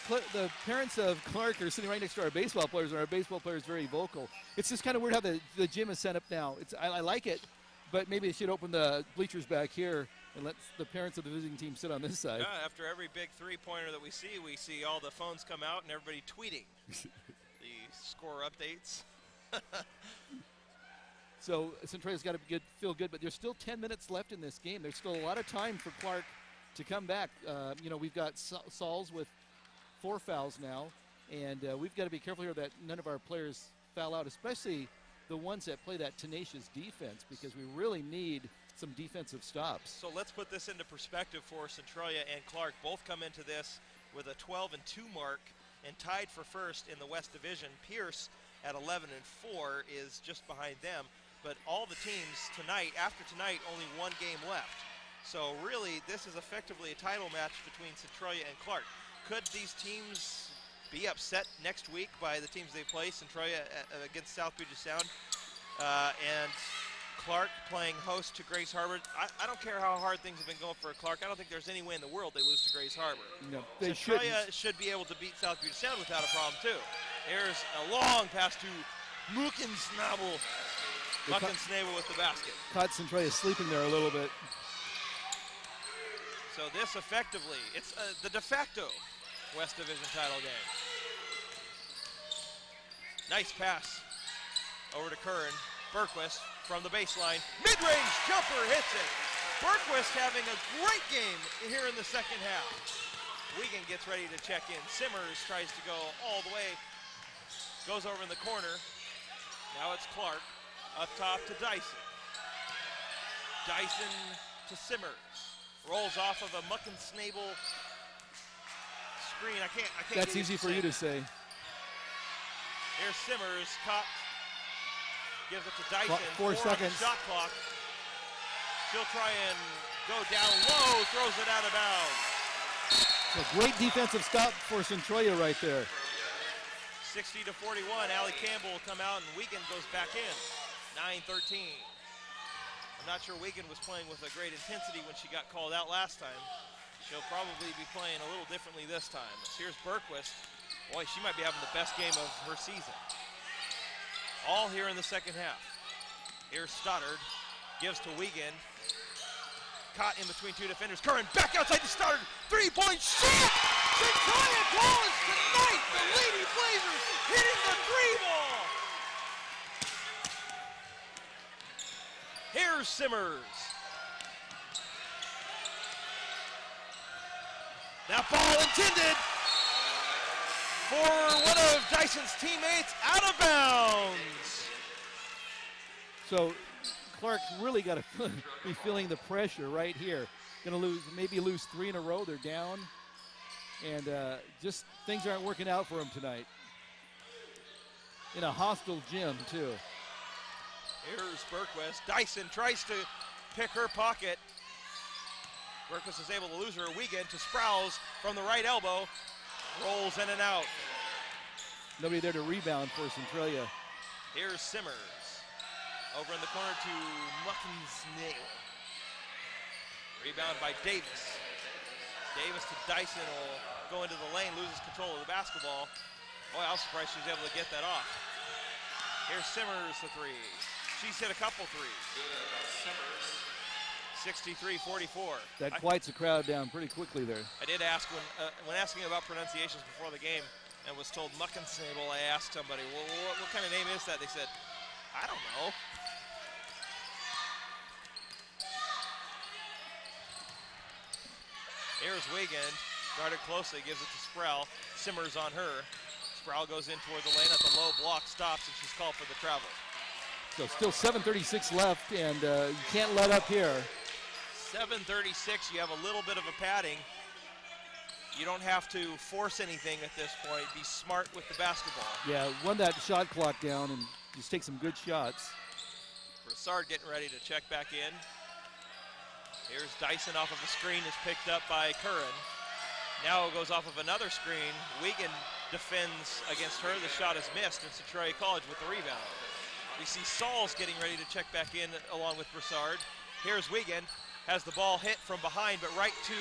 the parents of Clark are sitting right next to our baseball players, and our baseball players very vocal. It's just kind of weird how the gym is set up now. I like it, but maybe they should open the bleachers back here and let the parents of the visiting team sit on this side. Yeah, after every big three-pointer that we see all the phones come out and everybody tweeting the score updates. So Centralia's got to feel good, but there's still 10 minutes left in this game. There's still a lot of time for Clark to come back. We've got Sauls with 4 fouls now, and we've got to be careful here that none of our players foul out, especially the ones that play that tenacious defense, because we really need some defensive stops. So let's put this into perspective for Centralia and Clark. Both come into this with a 12-2 mark and tied for first in the West Division. Pierce at 11-4 is just behind them. But all the teams tonight, after tonight, only one game left. So really, this is effectively a title match between Centralia and Clark. Could these teams be upset next week by the teams they play, Centralia against South Puget Sound, and Clark playing host to Grace Harbor? I don't care how hard things have been going for Clark. I don't think there's any way in the world they lose to Grace Harbor. No, they Centralia should be able to beat South Puget Sound without a problem, too. There's a long pass to Muckensnabel. Muckensnabel with the basket. Caught Centralia sleeping there a little bit. So this effectively, it's the de facto West Division title game. Nice pass over to Curran. Berquist from the baseline. Mid-range jumper hits it. Berquist having a great game here in the second half. Wiegand gets ready to check in. Simmers tries to go all the way. Goes over in the corner. Now it's Clark. Up top to Dyson. Dyson to Simmers. Rolls off of a Muckensnabel screen. I can't That's easy for you to say. Here's Simmers, caught. Gives it to Dyson. 4 seconds. Shot clock. She'll try and go down low, throws it out of bounds. So great defensive stop for Centralia right there. 60-41. Allie Campbell will come out and Wiegand goes back in. 9-13. I'm not sure Wiegand was playing with a great intensity when she got called out last time. She'll probably be playing a little differently this time. Here's Berquist. Boy, she might be having the best game of her season. All here in the second half. Here's Stoddard. Gives to Wiegand. Caught in between 2 defenders. Curran back outside to Stoddard. 3-point shot! Centralia College tonight! The Lady Blazers hitting the 3-ball! Here's Simmers. That ball intended for one of Dyson's teammates, out of bounds. So Clark's really got to be feeling the pressure right here. Going to maybe lose 3 in a row. They're down. And just things aren't working out for them tonight. In a hostile gym, too. Here's Berquist. Dyson tries to pick her pocket. Berquist is able to lose her. Wiegand to Sprouse from the right elbow. Rolls in and out. Nobody there to rebound for Centralia. Here's Simmers. Over in the corner to Muckensnabel. Rebound by Davis. Davis to Dyson will go into the lane, loses control of the basketball. Boy, I was surprised she was able to get that off. Here's Simmers, the 3. She's hit a couple threes. 63-44. That quiets the crowd down pretty quickly there. I did ask when asking about pronunciations before the game and was told Muckensnabel, I asked somebody, well, what kind of name is that? They said, I don't know. Here's Wiegand, guarded closely, gives it to Sproul. Simmers on her. Sproul goes in toward the lane at the low block, stops, and she's called for the travel. So still 7:36 left, and you can't let up here. 7:36, you have a little bit of a padding. You don't have to force anything at this point. Be smart with the basketball. Yeah, run that shot clock down and just take some good shots. Broussard getting ready to check back in. Here's Dyson off of a screen, is picked up by Curran. Now it goes off of another screen. Wiegand defends against her. The shot is missed, and Centralia College with the rebound. We see Sauls getting ready to check back in along with Broussard. Here's Wiegand. Has the ball hit from behind, but right to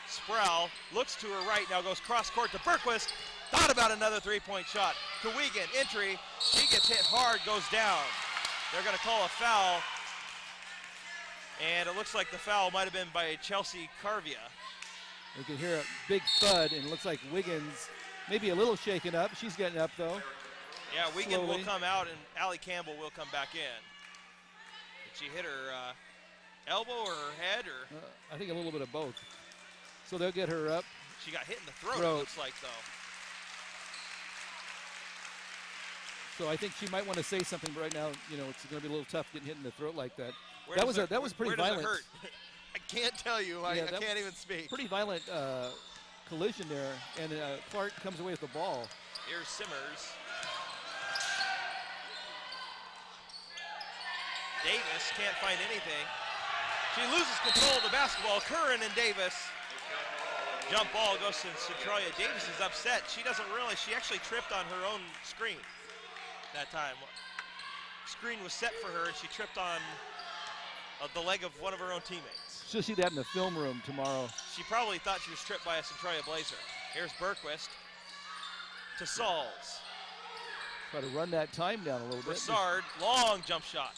Sproul. Looks to her right, now goes cross court to Bergquist. Thought about another three-point shot. To Wiegand, entry. She gets hit hard, goes down. They're going to call a foul. And it looks like the foul might have been by Chelsea Carvia. You can hear a big thud, and it looks like Wiggins maybe a little shaken up. She's getting up, though. Yeah, Wiegand Slowly. will come out, and Allie Campbell will come back in. Did she hit her elbow or her head? Or I think a little bit of both. So they'll get her up. she got hit in the throat, it looks like, though. So I think she might want to say something, but right now, you know, it's going to be a little tough getting hit in the throat like that. Where that does was pretty where does violent. it hurt? I can't tell you. I Yeah, that can't was even speak. Pretty violent collision there, and Clark comes away with the ball. Here's Simmers. Davis can't find anything. She loses control of the basketball. Curran and Davis. Jump ball goes to Centralia. Davis is upset. She doesn't realize she actually tripped on her own screen that time. Screen was set for her, and she tripped on the leg of one of her own teammates. She'll see that in the film room tomorrow. She probably thought she was tripped by a Centralia Blazer. Here's Bergquist to Sauls. Try to run that time down a little bit. Broussard, long jump shot.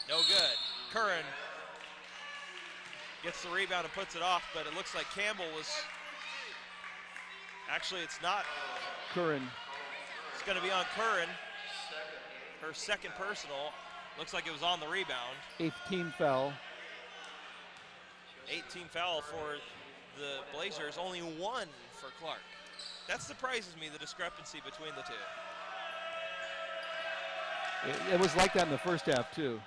No good. Curran gets the rebound and puts it off, but it looks like Campbell was, actually it's not. Curran. It's gonna be on Curran. Her second personal. Looks like it was on the rebound. 8th team foul. 18 foul for the Blazers, only one for Clark. That surprises me, the discrepancy between the two. It was like that in the first half too.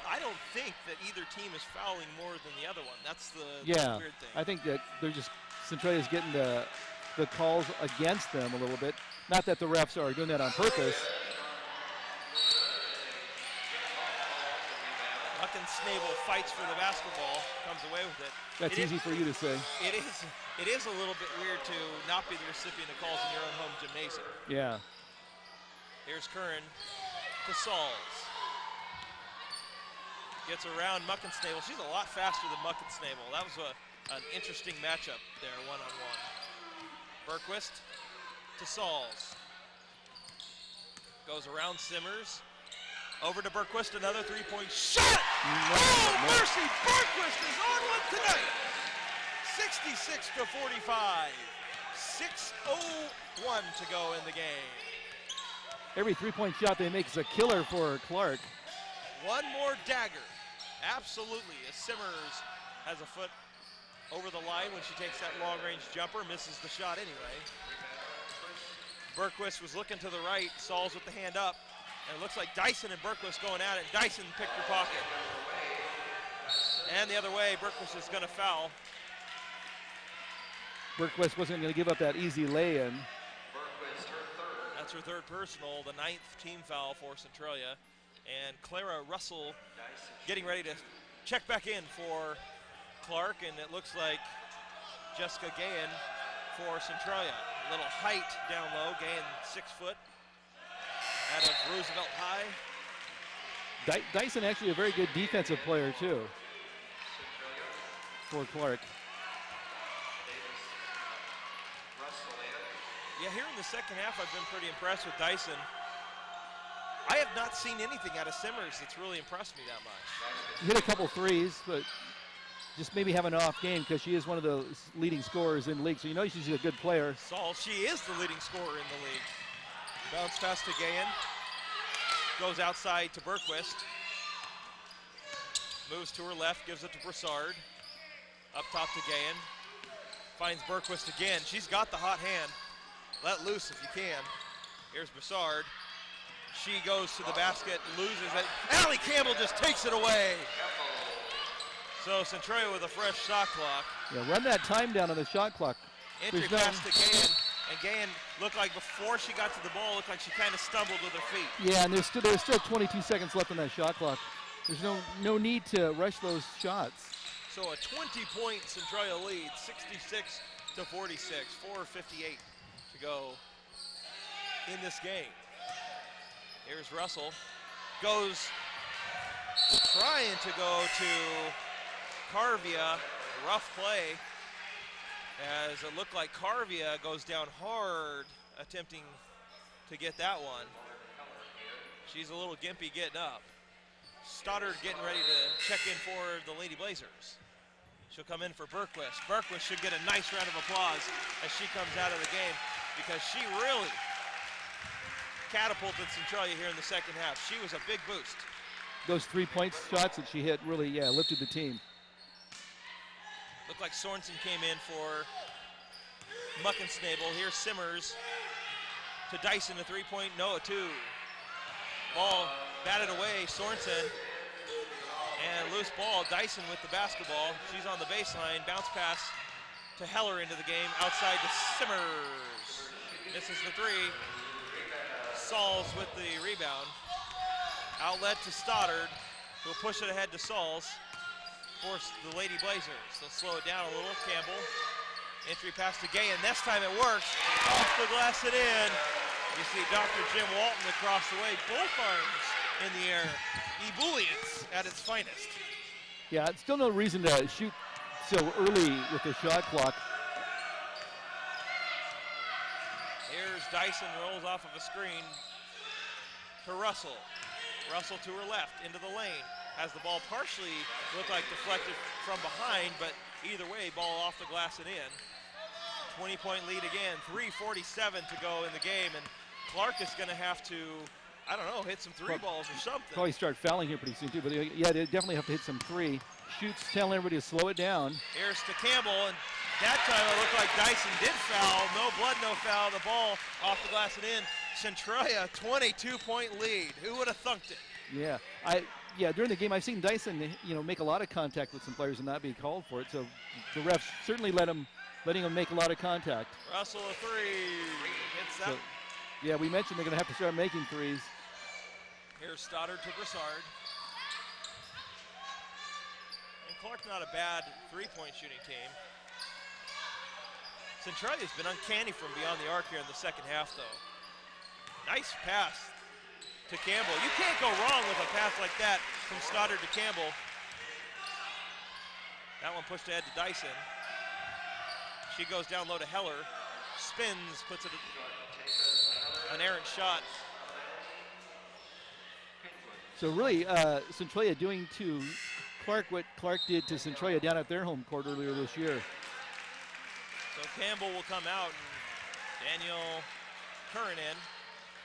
I don't think that either team is fouling more than the other one. That's the weird thing. I think that they're just, Centralia's getting the calls against them a little bit. Not that the refs are doing that on purpose. Muckensnabel fights for the basketball, comes away with it. That's easy for you to say. It is a little bit weird to not be the recipient of calls in your own home gymnasium. Yeah. Here's Curran to Sauls. Gets around Muckensnabel. She's a lot faster than Muckensnabel. That was an interesting matchup there, one-on-one. Bergquist to Sauls. Goes around Simmers. Over to Bergquist, another three-point shot! Mercy! Bergquist is on one tonight! 66-45. 6:01 to go in the game. Every three-point shot they make is a killer for Clark. One more dagger. Absolutely, as Simmers has a foot over the line when she takes that long-range jumper, misses the shot anyway. Bergquist was looking to the right, Sauls with the hand up, and it looks like Dyson and Bergquist going at it. Dyson picked her pocket. And the other way, Bergquist is going to foul. Bergquist wasn't going to give up that easy lay-in. That's her third personal, the 9th team foul for Centralia. And Clara Russell getting ready to check back in for Clark, and it looks like Jessica Gahan for Centralia. A little height down low, Gahan 6 foot out of Roosevelt High. Dyson actually a very good defensive player too for Clark. Yeah, here in the second half I've been pretty impressed with Dyson. I have not seen anything out of Simmers that's really impressed me that much. Hit a couple threes, but just maybe have an off game because she is one of the leading scorers in the league. So you know she's a good player. Saul, she is the leading scorer in the league. Bounce pass to Gahan. Goes outside to Bergquist. Moves to her left, gives it to Broussard. Up top to Gahan. Finds Berquist again. She's got the hot hand. Let loose if you can. Here's Broussard. She goes to the basket, loses it. Allie Campbell just takes it away. So Centralia with a fresh shot clock. Yeah, run that time down on the shot clock. Entry pass to Gahan, and Gahan looked like before she got to the ball, looked like she kind of stumbled with her feet. Yeah, and there's still 22 seconds left on that shot clock. There's no need to rush those shots. So a 20-point Centralia lead, 66-46, 4:58 to go in this game. Here's Russell, goes trying to go to Carvia, rough play, as it looked like Carvia goes down hard, attempting to get that one. She's a little gimpy getting up. Stoddard getting ready to check in for the Lady Blazers. She'll come in for Berquist. Berquist should get a nice round of applause as she comes out of the game, because she really catapulted Centralia here in the second half. She was a big boost. Those 3-point shots that she hit really, lifted the team. Looked like Sorensen came in for Muckensnabel. Here's Simmers to Dyson, a 3-point, no, a 2. Ball batted away, Sorensen. And loose ball, Dyson with the basketball. She's on the baseline, bounce pass to Heller into the game, outside to Simmers. Misses the 3. Sauls with the rebound. Outlet to Stoddard, who'll push it ahead to Sauls. Force the Lady Blazers. They'll slow it down a little. Campbell. Entry pass to Gahan. This time it works. Off the glass and in. You see Dr. Jim Walton across the way. Both arms in the air. Ebullience at its finest. Yeah, it's still no reason to shoot so early with the shot clock. Here's Dyson, rolls off of a screen to Russell. Russell to her left, into the lane. Has the ball partially looked like deflected from behind, but either way, ball off the glass and in. 20-point lead again, 3:47 to go in the game, and Clark is going to have to, I don't know, hit some three balls or something. Probably start fouling here pretty soon too, but yeah, they definitely have to hit some 3. Shoots, telling everybody to slow it down. Here's to Campbell, and that time it looked like Dyson did foul. No blood, no foul. The ball off the glass and in. Centralia, 22-point lead. Who would have thunked it? Yeah, during the game I've seen Dyson, make a lot of contact with some players and not be called for it. So the refs certainly letting him make a lot of contact. Russell a 3. Hits that. So, yeah, we mentioned they're going to have to start making 3s. Here's Stoddard to Broussard. And Clark not a bad 3-point shooting team. Centralia's been uncanny from beyond the arc here in the second half, though. Nice pass to Campbell. You can't go wrong with a pass like that from Stoddard to Campbell. That one pushed ahead to Dyson. She goes down low to Heller. Spins, puts it an errant shot. So really, Centralia doing to Clark what Clark did to Centralia down at their home court earlier this year. So Campbell will come out and Daniel Curran in.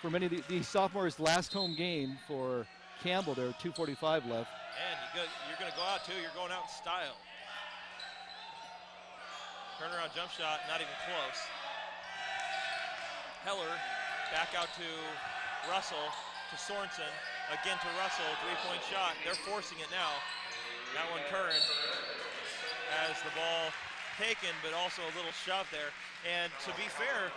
For many of these sophomores' last home game for Campbell, there are 2:45 left. And you're going to go out too. You're going out in style. Turnaround jump shot, not even close. Heller back out to Russell, to Sorensen, again to Russell, 3-point shot. They're forcing it now. That one Curran has the ball taken, but also a little shove there. And to be fair,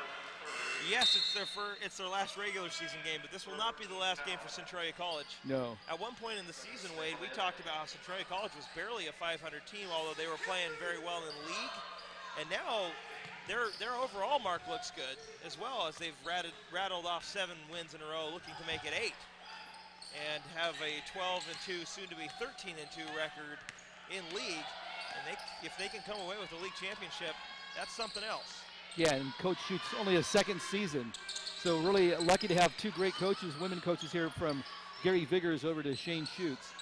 yes, it's their last regular season game, but this will not be the last game for Centralia College. No. At one point in the season, Wade, we talked about how Centralia College was barely a 500 team, although they were playing very well in the league. And now their overall mark looks good, as well as they've rattled off 7 wins in a row, looking to make it 8. And have a 12-2, soon to be 13-2 record in league. And if they can come away with the league championship, that's something else. Yeah, and Coach Schutt's only a second season. So really lucky to have 2 great coaches, women coaches here, from Gary Viggers over to Shane Schutz.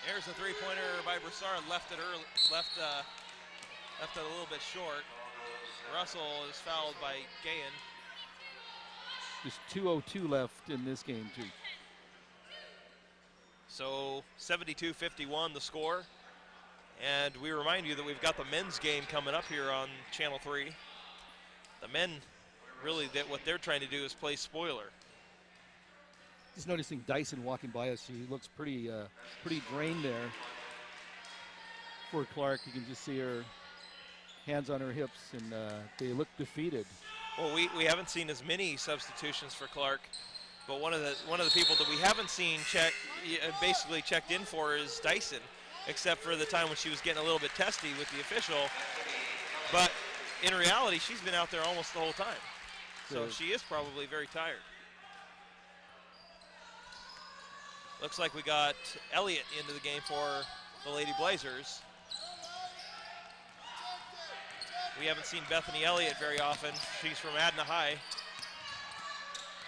There's a 3-pointer by Broussard, left it a little bit short. Russell is fouled by Gahan. There's 2:02 left in this game too. So 72-51 the score. And we remind you that we've got the men's game coming up here on Channel 3. The men, really, what they're trying to do is play spoiler. Just noticing Dyson walking by us. She looks pretty drained there. For Clark, you can just see her hands on her hips, and they look defeated. Well, we haven't seen as many substitutions for Clark, but one of the people that we haven't seen basically checked in for is Dyson, except for the time when she was getting a little bit testy with the official. But in reality, she's been out there almost the whole time, so she is probably very tired. Looks like we got Elliott into the game for the Lady Blazers. We haven't seen Bethany Elliott very often. She's from Adna High.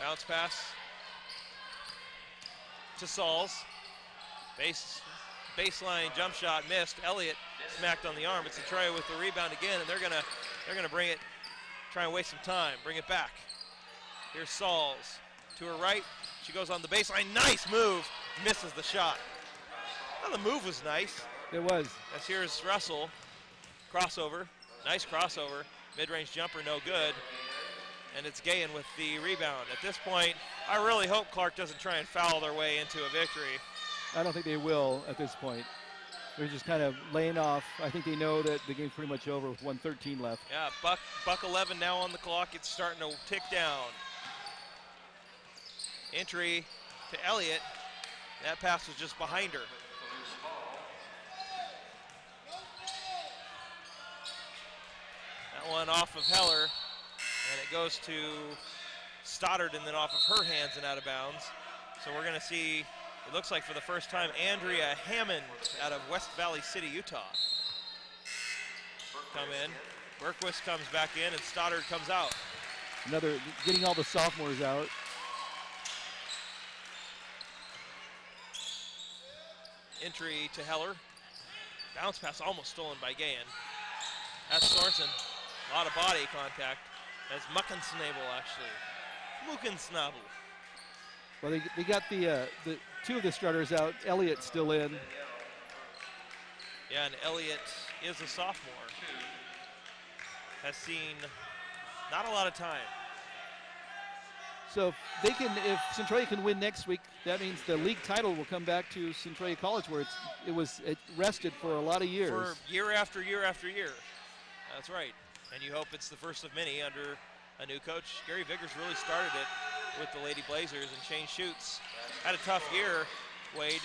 Bounce pass to Sauls. Baseline jump shot missed. Elliott smacked on the arm. It's Centralia with the rebound again, and they're gonna bring it, try and waste some time. Bring it back. Here's Sauls to her right. She goes on the baseline. Nice move. Misses the shot. Well, the move was nice. It was. As here's Russell. Crossover. Nice crossover. Mid-range jumper, no good. And it's Gahan with the rebound. At this point, I really hope Clark doesn't try and foul their way into a victory. I don't think they will at this point. They're just kind of laying off. I think they know that the game's pretty much over with 1:13 left. Yeah, buck 11 now on the clock. It's starting to tick down. Entry to Elliott. That pass was just behind her. That one off of Heller, and it goes to Stoddard and then off of her hands and out of bounds. So we're going to see, it looks like for the first time, Andrea Hammond out of West Valley City, Utah. Come in. Berquist comes back in and Stoddard comes out. Another, getting all the sophomores out. Entry to Heller. Bounce pass almost stolen by Gahan. That's Sorensen. A lot of body contact. That's Muckensnabel, actually. Muckensnabel. Well, they got the two of the starters out. Elliott's still in. Yeah, and Elliott is a sophomore. Has seen not a lot of time. So if Centralia can win next week, that means the league title will come back to Centralia College, where it rested for a lot of years. For year after year after year. That's right. And you hope it's the first of many under a new coach. Gary Vickers really started it with the Lady Blazers, and Shane Schutz had a tough year, Wade.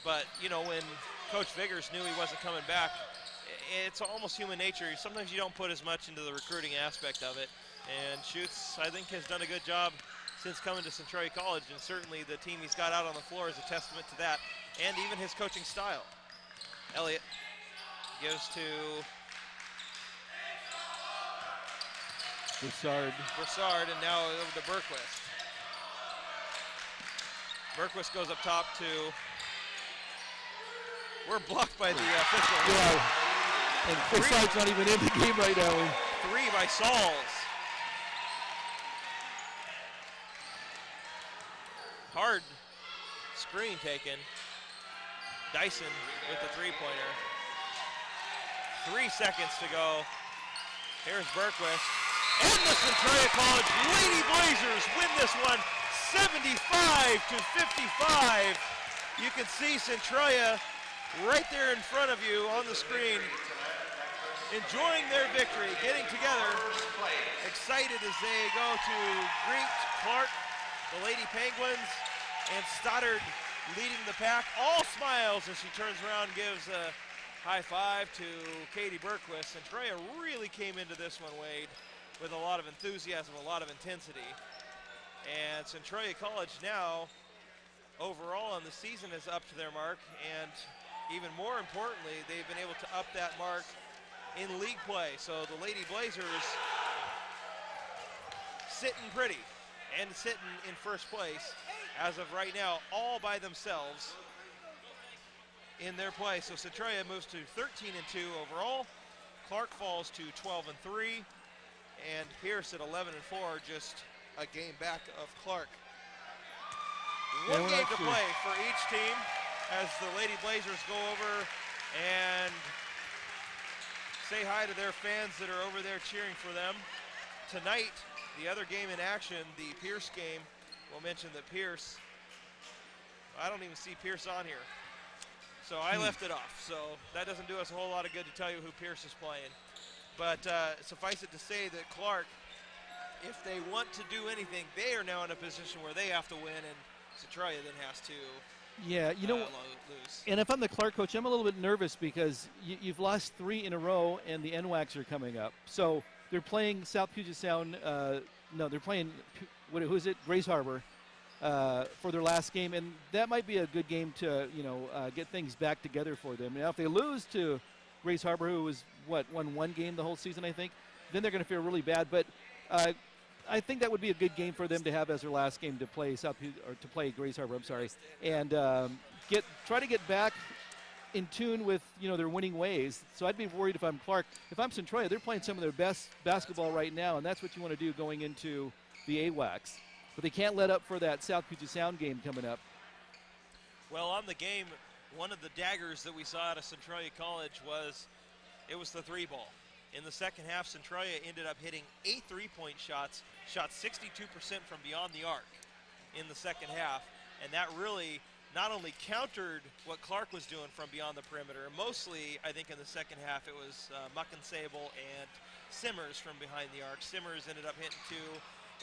But, you know, when Coach Vickers knew he wasn't coming back, it's almost human nature. Sometimes you don't put as much into the recruiting aspect of it. And Schutz, I think, has done a good job since coming to Centralia College, and certainly the team he's got out on the floor is a testament to that, and even his coaching style. Elliott gives to Broussard, and now over to Berquist. Berquist goes up top to, we're blocked by the official. Yeah, and Broussard's not even in the game right now. 3 by Sauls. Hard screen taken. Dyson with the three-pointer. 3 seconds to go. Here's Berquist. And the Centralia College Lady Blazers win this one 75-55. You can see Centralia right there in front of you on the screen, enjoying their victory, getting together, excited as they go to greet Clark, the Lady Penguins, and Stoddard leading the pack. All smiles as she turns around and gives a high five to Katie Berquist. Centralia really came into this one, Wade, with a lot of enthusiasm, a lot of intensity. And Centralia College now, overall on the season, is up to their mark, and even more importantly, they've been able to up that mark in league play. So the Lady Blazers sitting pretty and sitting in first place as of right now, all by themselves in their play. So Centralia moves to 13-2 overall. Clark falls to 12-3, and Pierce at 11-4, just a game back of Clark. One game to play for each team. as the Lady Blazers go over and say hi to their fans that are over there cheering for them. Tonight, the other game in action, the Pierce game, we'll mention that Pierce, I don't even see Pierce on here. So I left it off. So that doesn't do us a whole lot of good to tell you who Pierce is playing. But suffice it to say that Clark, if they want to do anything, they are now in a position where they have to win, and Centralia then has to lose. And if I'm the Clark coach, I'm a little bit nervous because you've lost 3 in a row, and the NWACs are coming up. So they're playing South Puget Sound. No, they're playing, who is it? Grace Harbor for their last game, and that might be a good game to get things back together for them. Now, if they lose to Grace Harbor, who was won 1 game the whole season, I think, then they're going to feel really bad. But I think that would be a good game for them to have as their last game to play Grace Harbor. I'm sorry, and try to get back in tune with their winning ways. So I'd be worried if I'm Clark. If I'm Centralia, they're playing some of their best basketball right now, and that's what you want to do going into the AWACS. But they can't let up for that South Puget Sound game coming up. Well, on the game, one of the daggers that we saw out of Centralia College was the 3-ball. In the second half, Centralia ended up hitting 8 3-point shots, shot 62% from beyond the arc in the second half, and that really not only countered what Clark was doing from beyond the perimeter. Mostly, I think in the second half, it was Muckensable and Simmers from behind the arc. Simmers ended up hitting 2,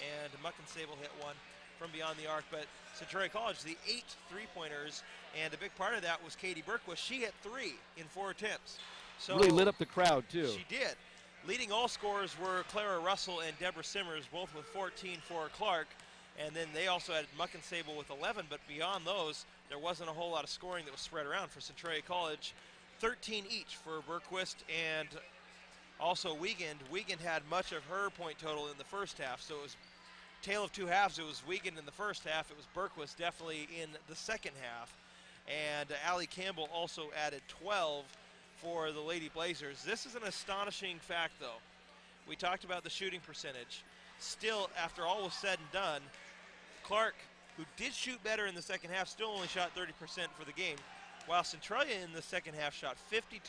and Muckensable hit 1 from beyond the arc. But Centralia College, the 8 3-pointers, and a big part of that was Katie Berquist. She hit 3 in 4 attempts. So really lit up the crowd, too. She did. Leading all scorers were Clara Russell and Deborah Simmers, both with 14 for Clark. And then they also had Muckensable with 11, but beyond those, there wasn't a whole lot of scoring that was spread around for Centralia College. 13 each for Berquist and also Wiegand. Wiegand had much of her point total in the first half, so it was tale of 2 halves. It was Wiegand in the first half. It was Berquist definitely in the second half. And Allie Campbell also added 12 for the Lady Blazers. This is an astonishing fact, though. We talked about the shooting percentage. Still, after all was said and done, Clark, who did shoot better in the second half, still only shot 30% for the game, while Centralia in the second half shot 52%.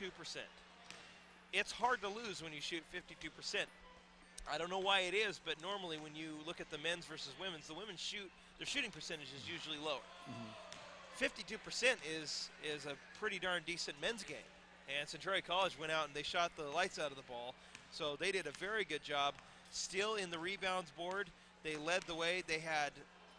It's hard to lose when you shoot 52%. I don't know why it is, but normally when you look at the men's versus women's, the women's their shooting percentage is usually lower. 52% is a pretty darn decent men's game. And Centralia College went out and they shot the lights out of the ball. So they did a very good job. Still in the rebounds board, they led the way. They had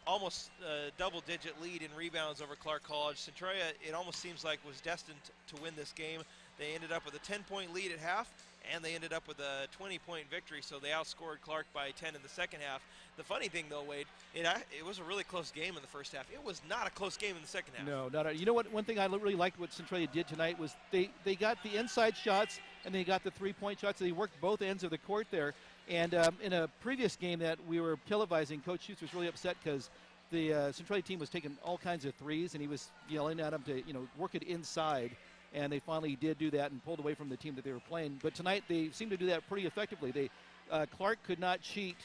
almost a double-digit lead in rebounds over Clark College. Centralia, it almost seems like, was destined to win this game. They ended up with a 10-point lead at half, and they ended up with a 20-point victory, so they outscored Clark by 10 in the second half. The funny thing, though, Wade, it was a really close game in the first half. It was not a close game in the second half. No, not. You know what? One thing I really liked what Centralia did tonight was they got the inside shots and they got the 3-point shots. They worked both ends of the court there. And in a previous game that we were televising, Coach Schutz was really upset because the Centralia team was taking all kinds of threes, and he was yelling at them to work it inside. And they finally did do that and pulled away from the team that they were playing. But tonight they seemed to do that pretty effectively. Clark could not cheat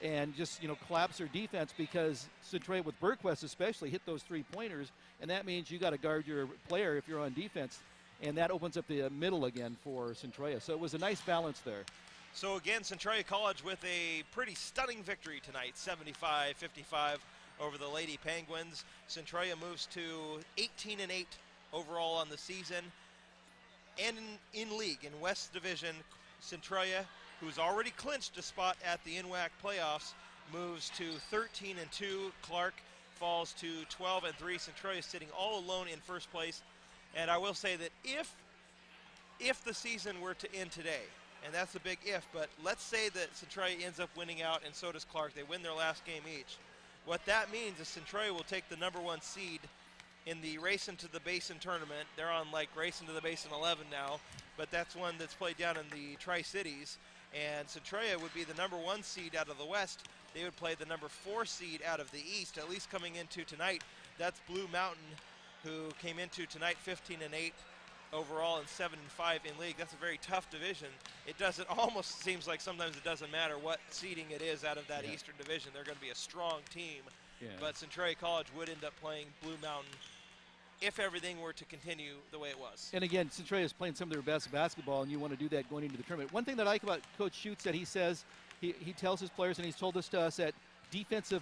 and just collapse their defense because Centralia, with Berquist especially, hit those 3-pointers, and that means you got to guard your player if you're on defense, and that opens up the middle again for Centralia. So it was a nice balance there. So again, Centralia College with a pretty stunning victory tonight, 75-55 over the Lady Penguins. Centralia moves to 18-8 overall on the season. And in league, in West Division, Centralia, who's already clinched a spot at the NWAC playoffs, moves to 13-2. Clark falls to 12-3. Centralia sitting all alone in first place. And I will say that if the season were to end today, and that's a big if, but let's say that Centralia ends up winning out and so does Clark. They win their last game each. What that means is Centralia will take the #1 seed in the Race into the Basin tournament. They're on like Race into the Basin 11 now, but that's one that's played down in the Tri-Cities. And Centralia would be the #1 seed out of the West. They would play the #4 seed out of the East, at least coming into tonight. That's Blue Mountain, who came into tonight 15-8 overall and 7-5 in league. That's a very tough division. It almost seems like sometimes it doesn't matter what seeding it is out of that Eastern Division. They're going to be a strong team. Yeah. But Centralia College would end up playing Blue Mountain if everything were to continue the way it was. And again, Centralia is playing some of their best basketball, and you want to do that going into the tournament. One thing that I like about Coach Schutz that he says, he tells his players, and he's told this to us, that defense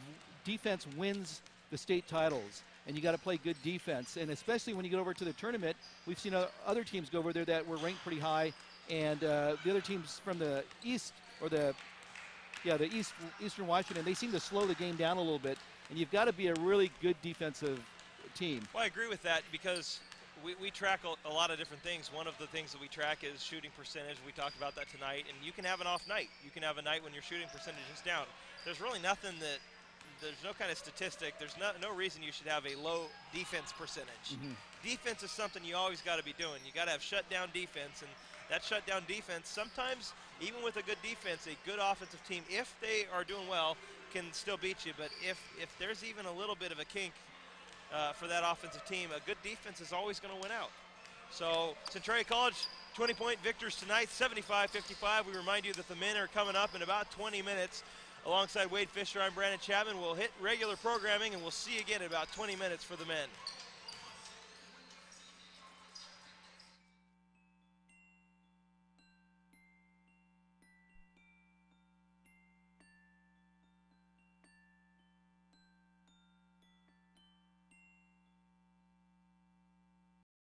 wins the state titles, and you got to play good defense. And especially when you get over to the tournament, we've seen other teams go over there that were ranked pretty high, and the other teams from the east, or Eastern Washington, they seem to slow the game down a little bit, and you've got to be a really good defensive team. Well, I agree with that because we track a lot of different things. One of the things that we track is shooting percentage. We talked about that tonight, and you can have an off night. You can have a night when your shooting percentage is down. There's really nothing that, there's no kind of statistic. There's no reason you should have a low defense percentage. Defense is something you always got to be doing. You got to have shutdown defense, and that shutdown defense, sometimes even with a good defense, a good offensive team, if they are doing well, can still beat you. But if there's even a little bit of a kink for that offensive team, a good defense is always going to win out. So Centralia College, 20-point victors tonight, 75-55. We remind you that the men are coming up in about 20 minutes. Alongside Wade Fisher, I'm Brandon Chapman. We'll hit regular programming, and we'll see you again in about 20 minutes for the men.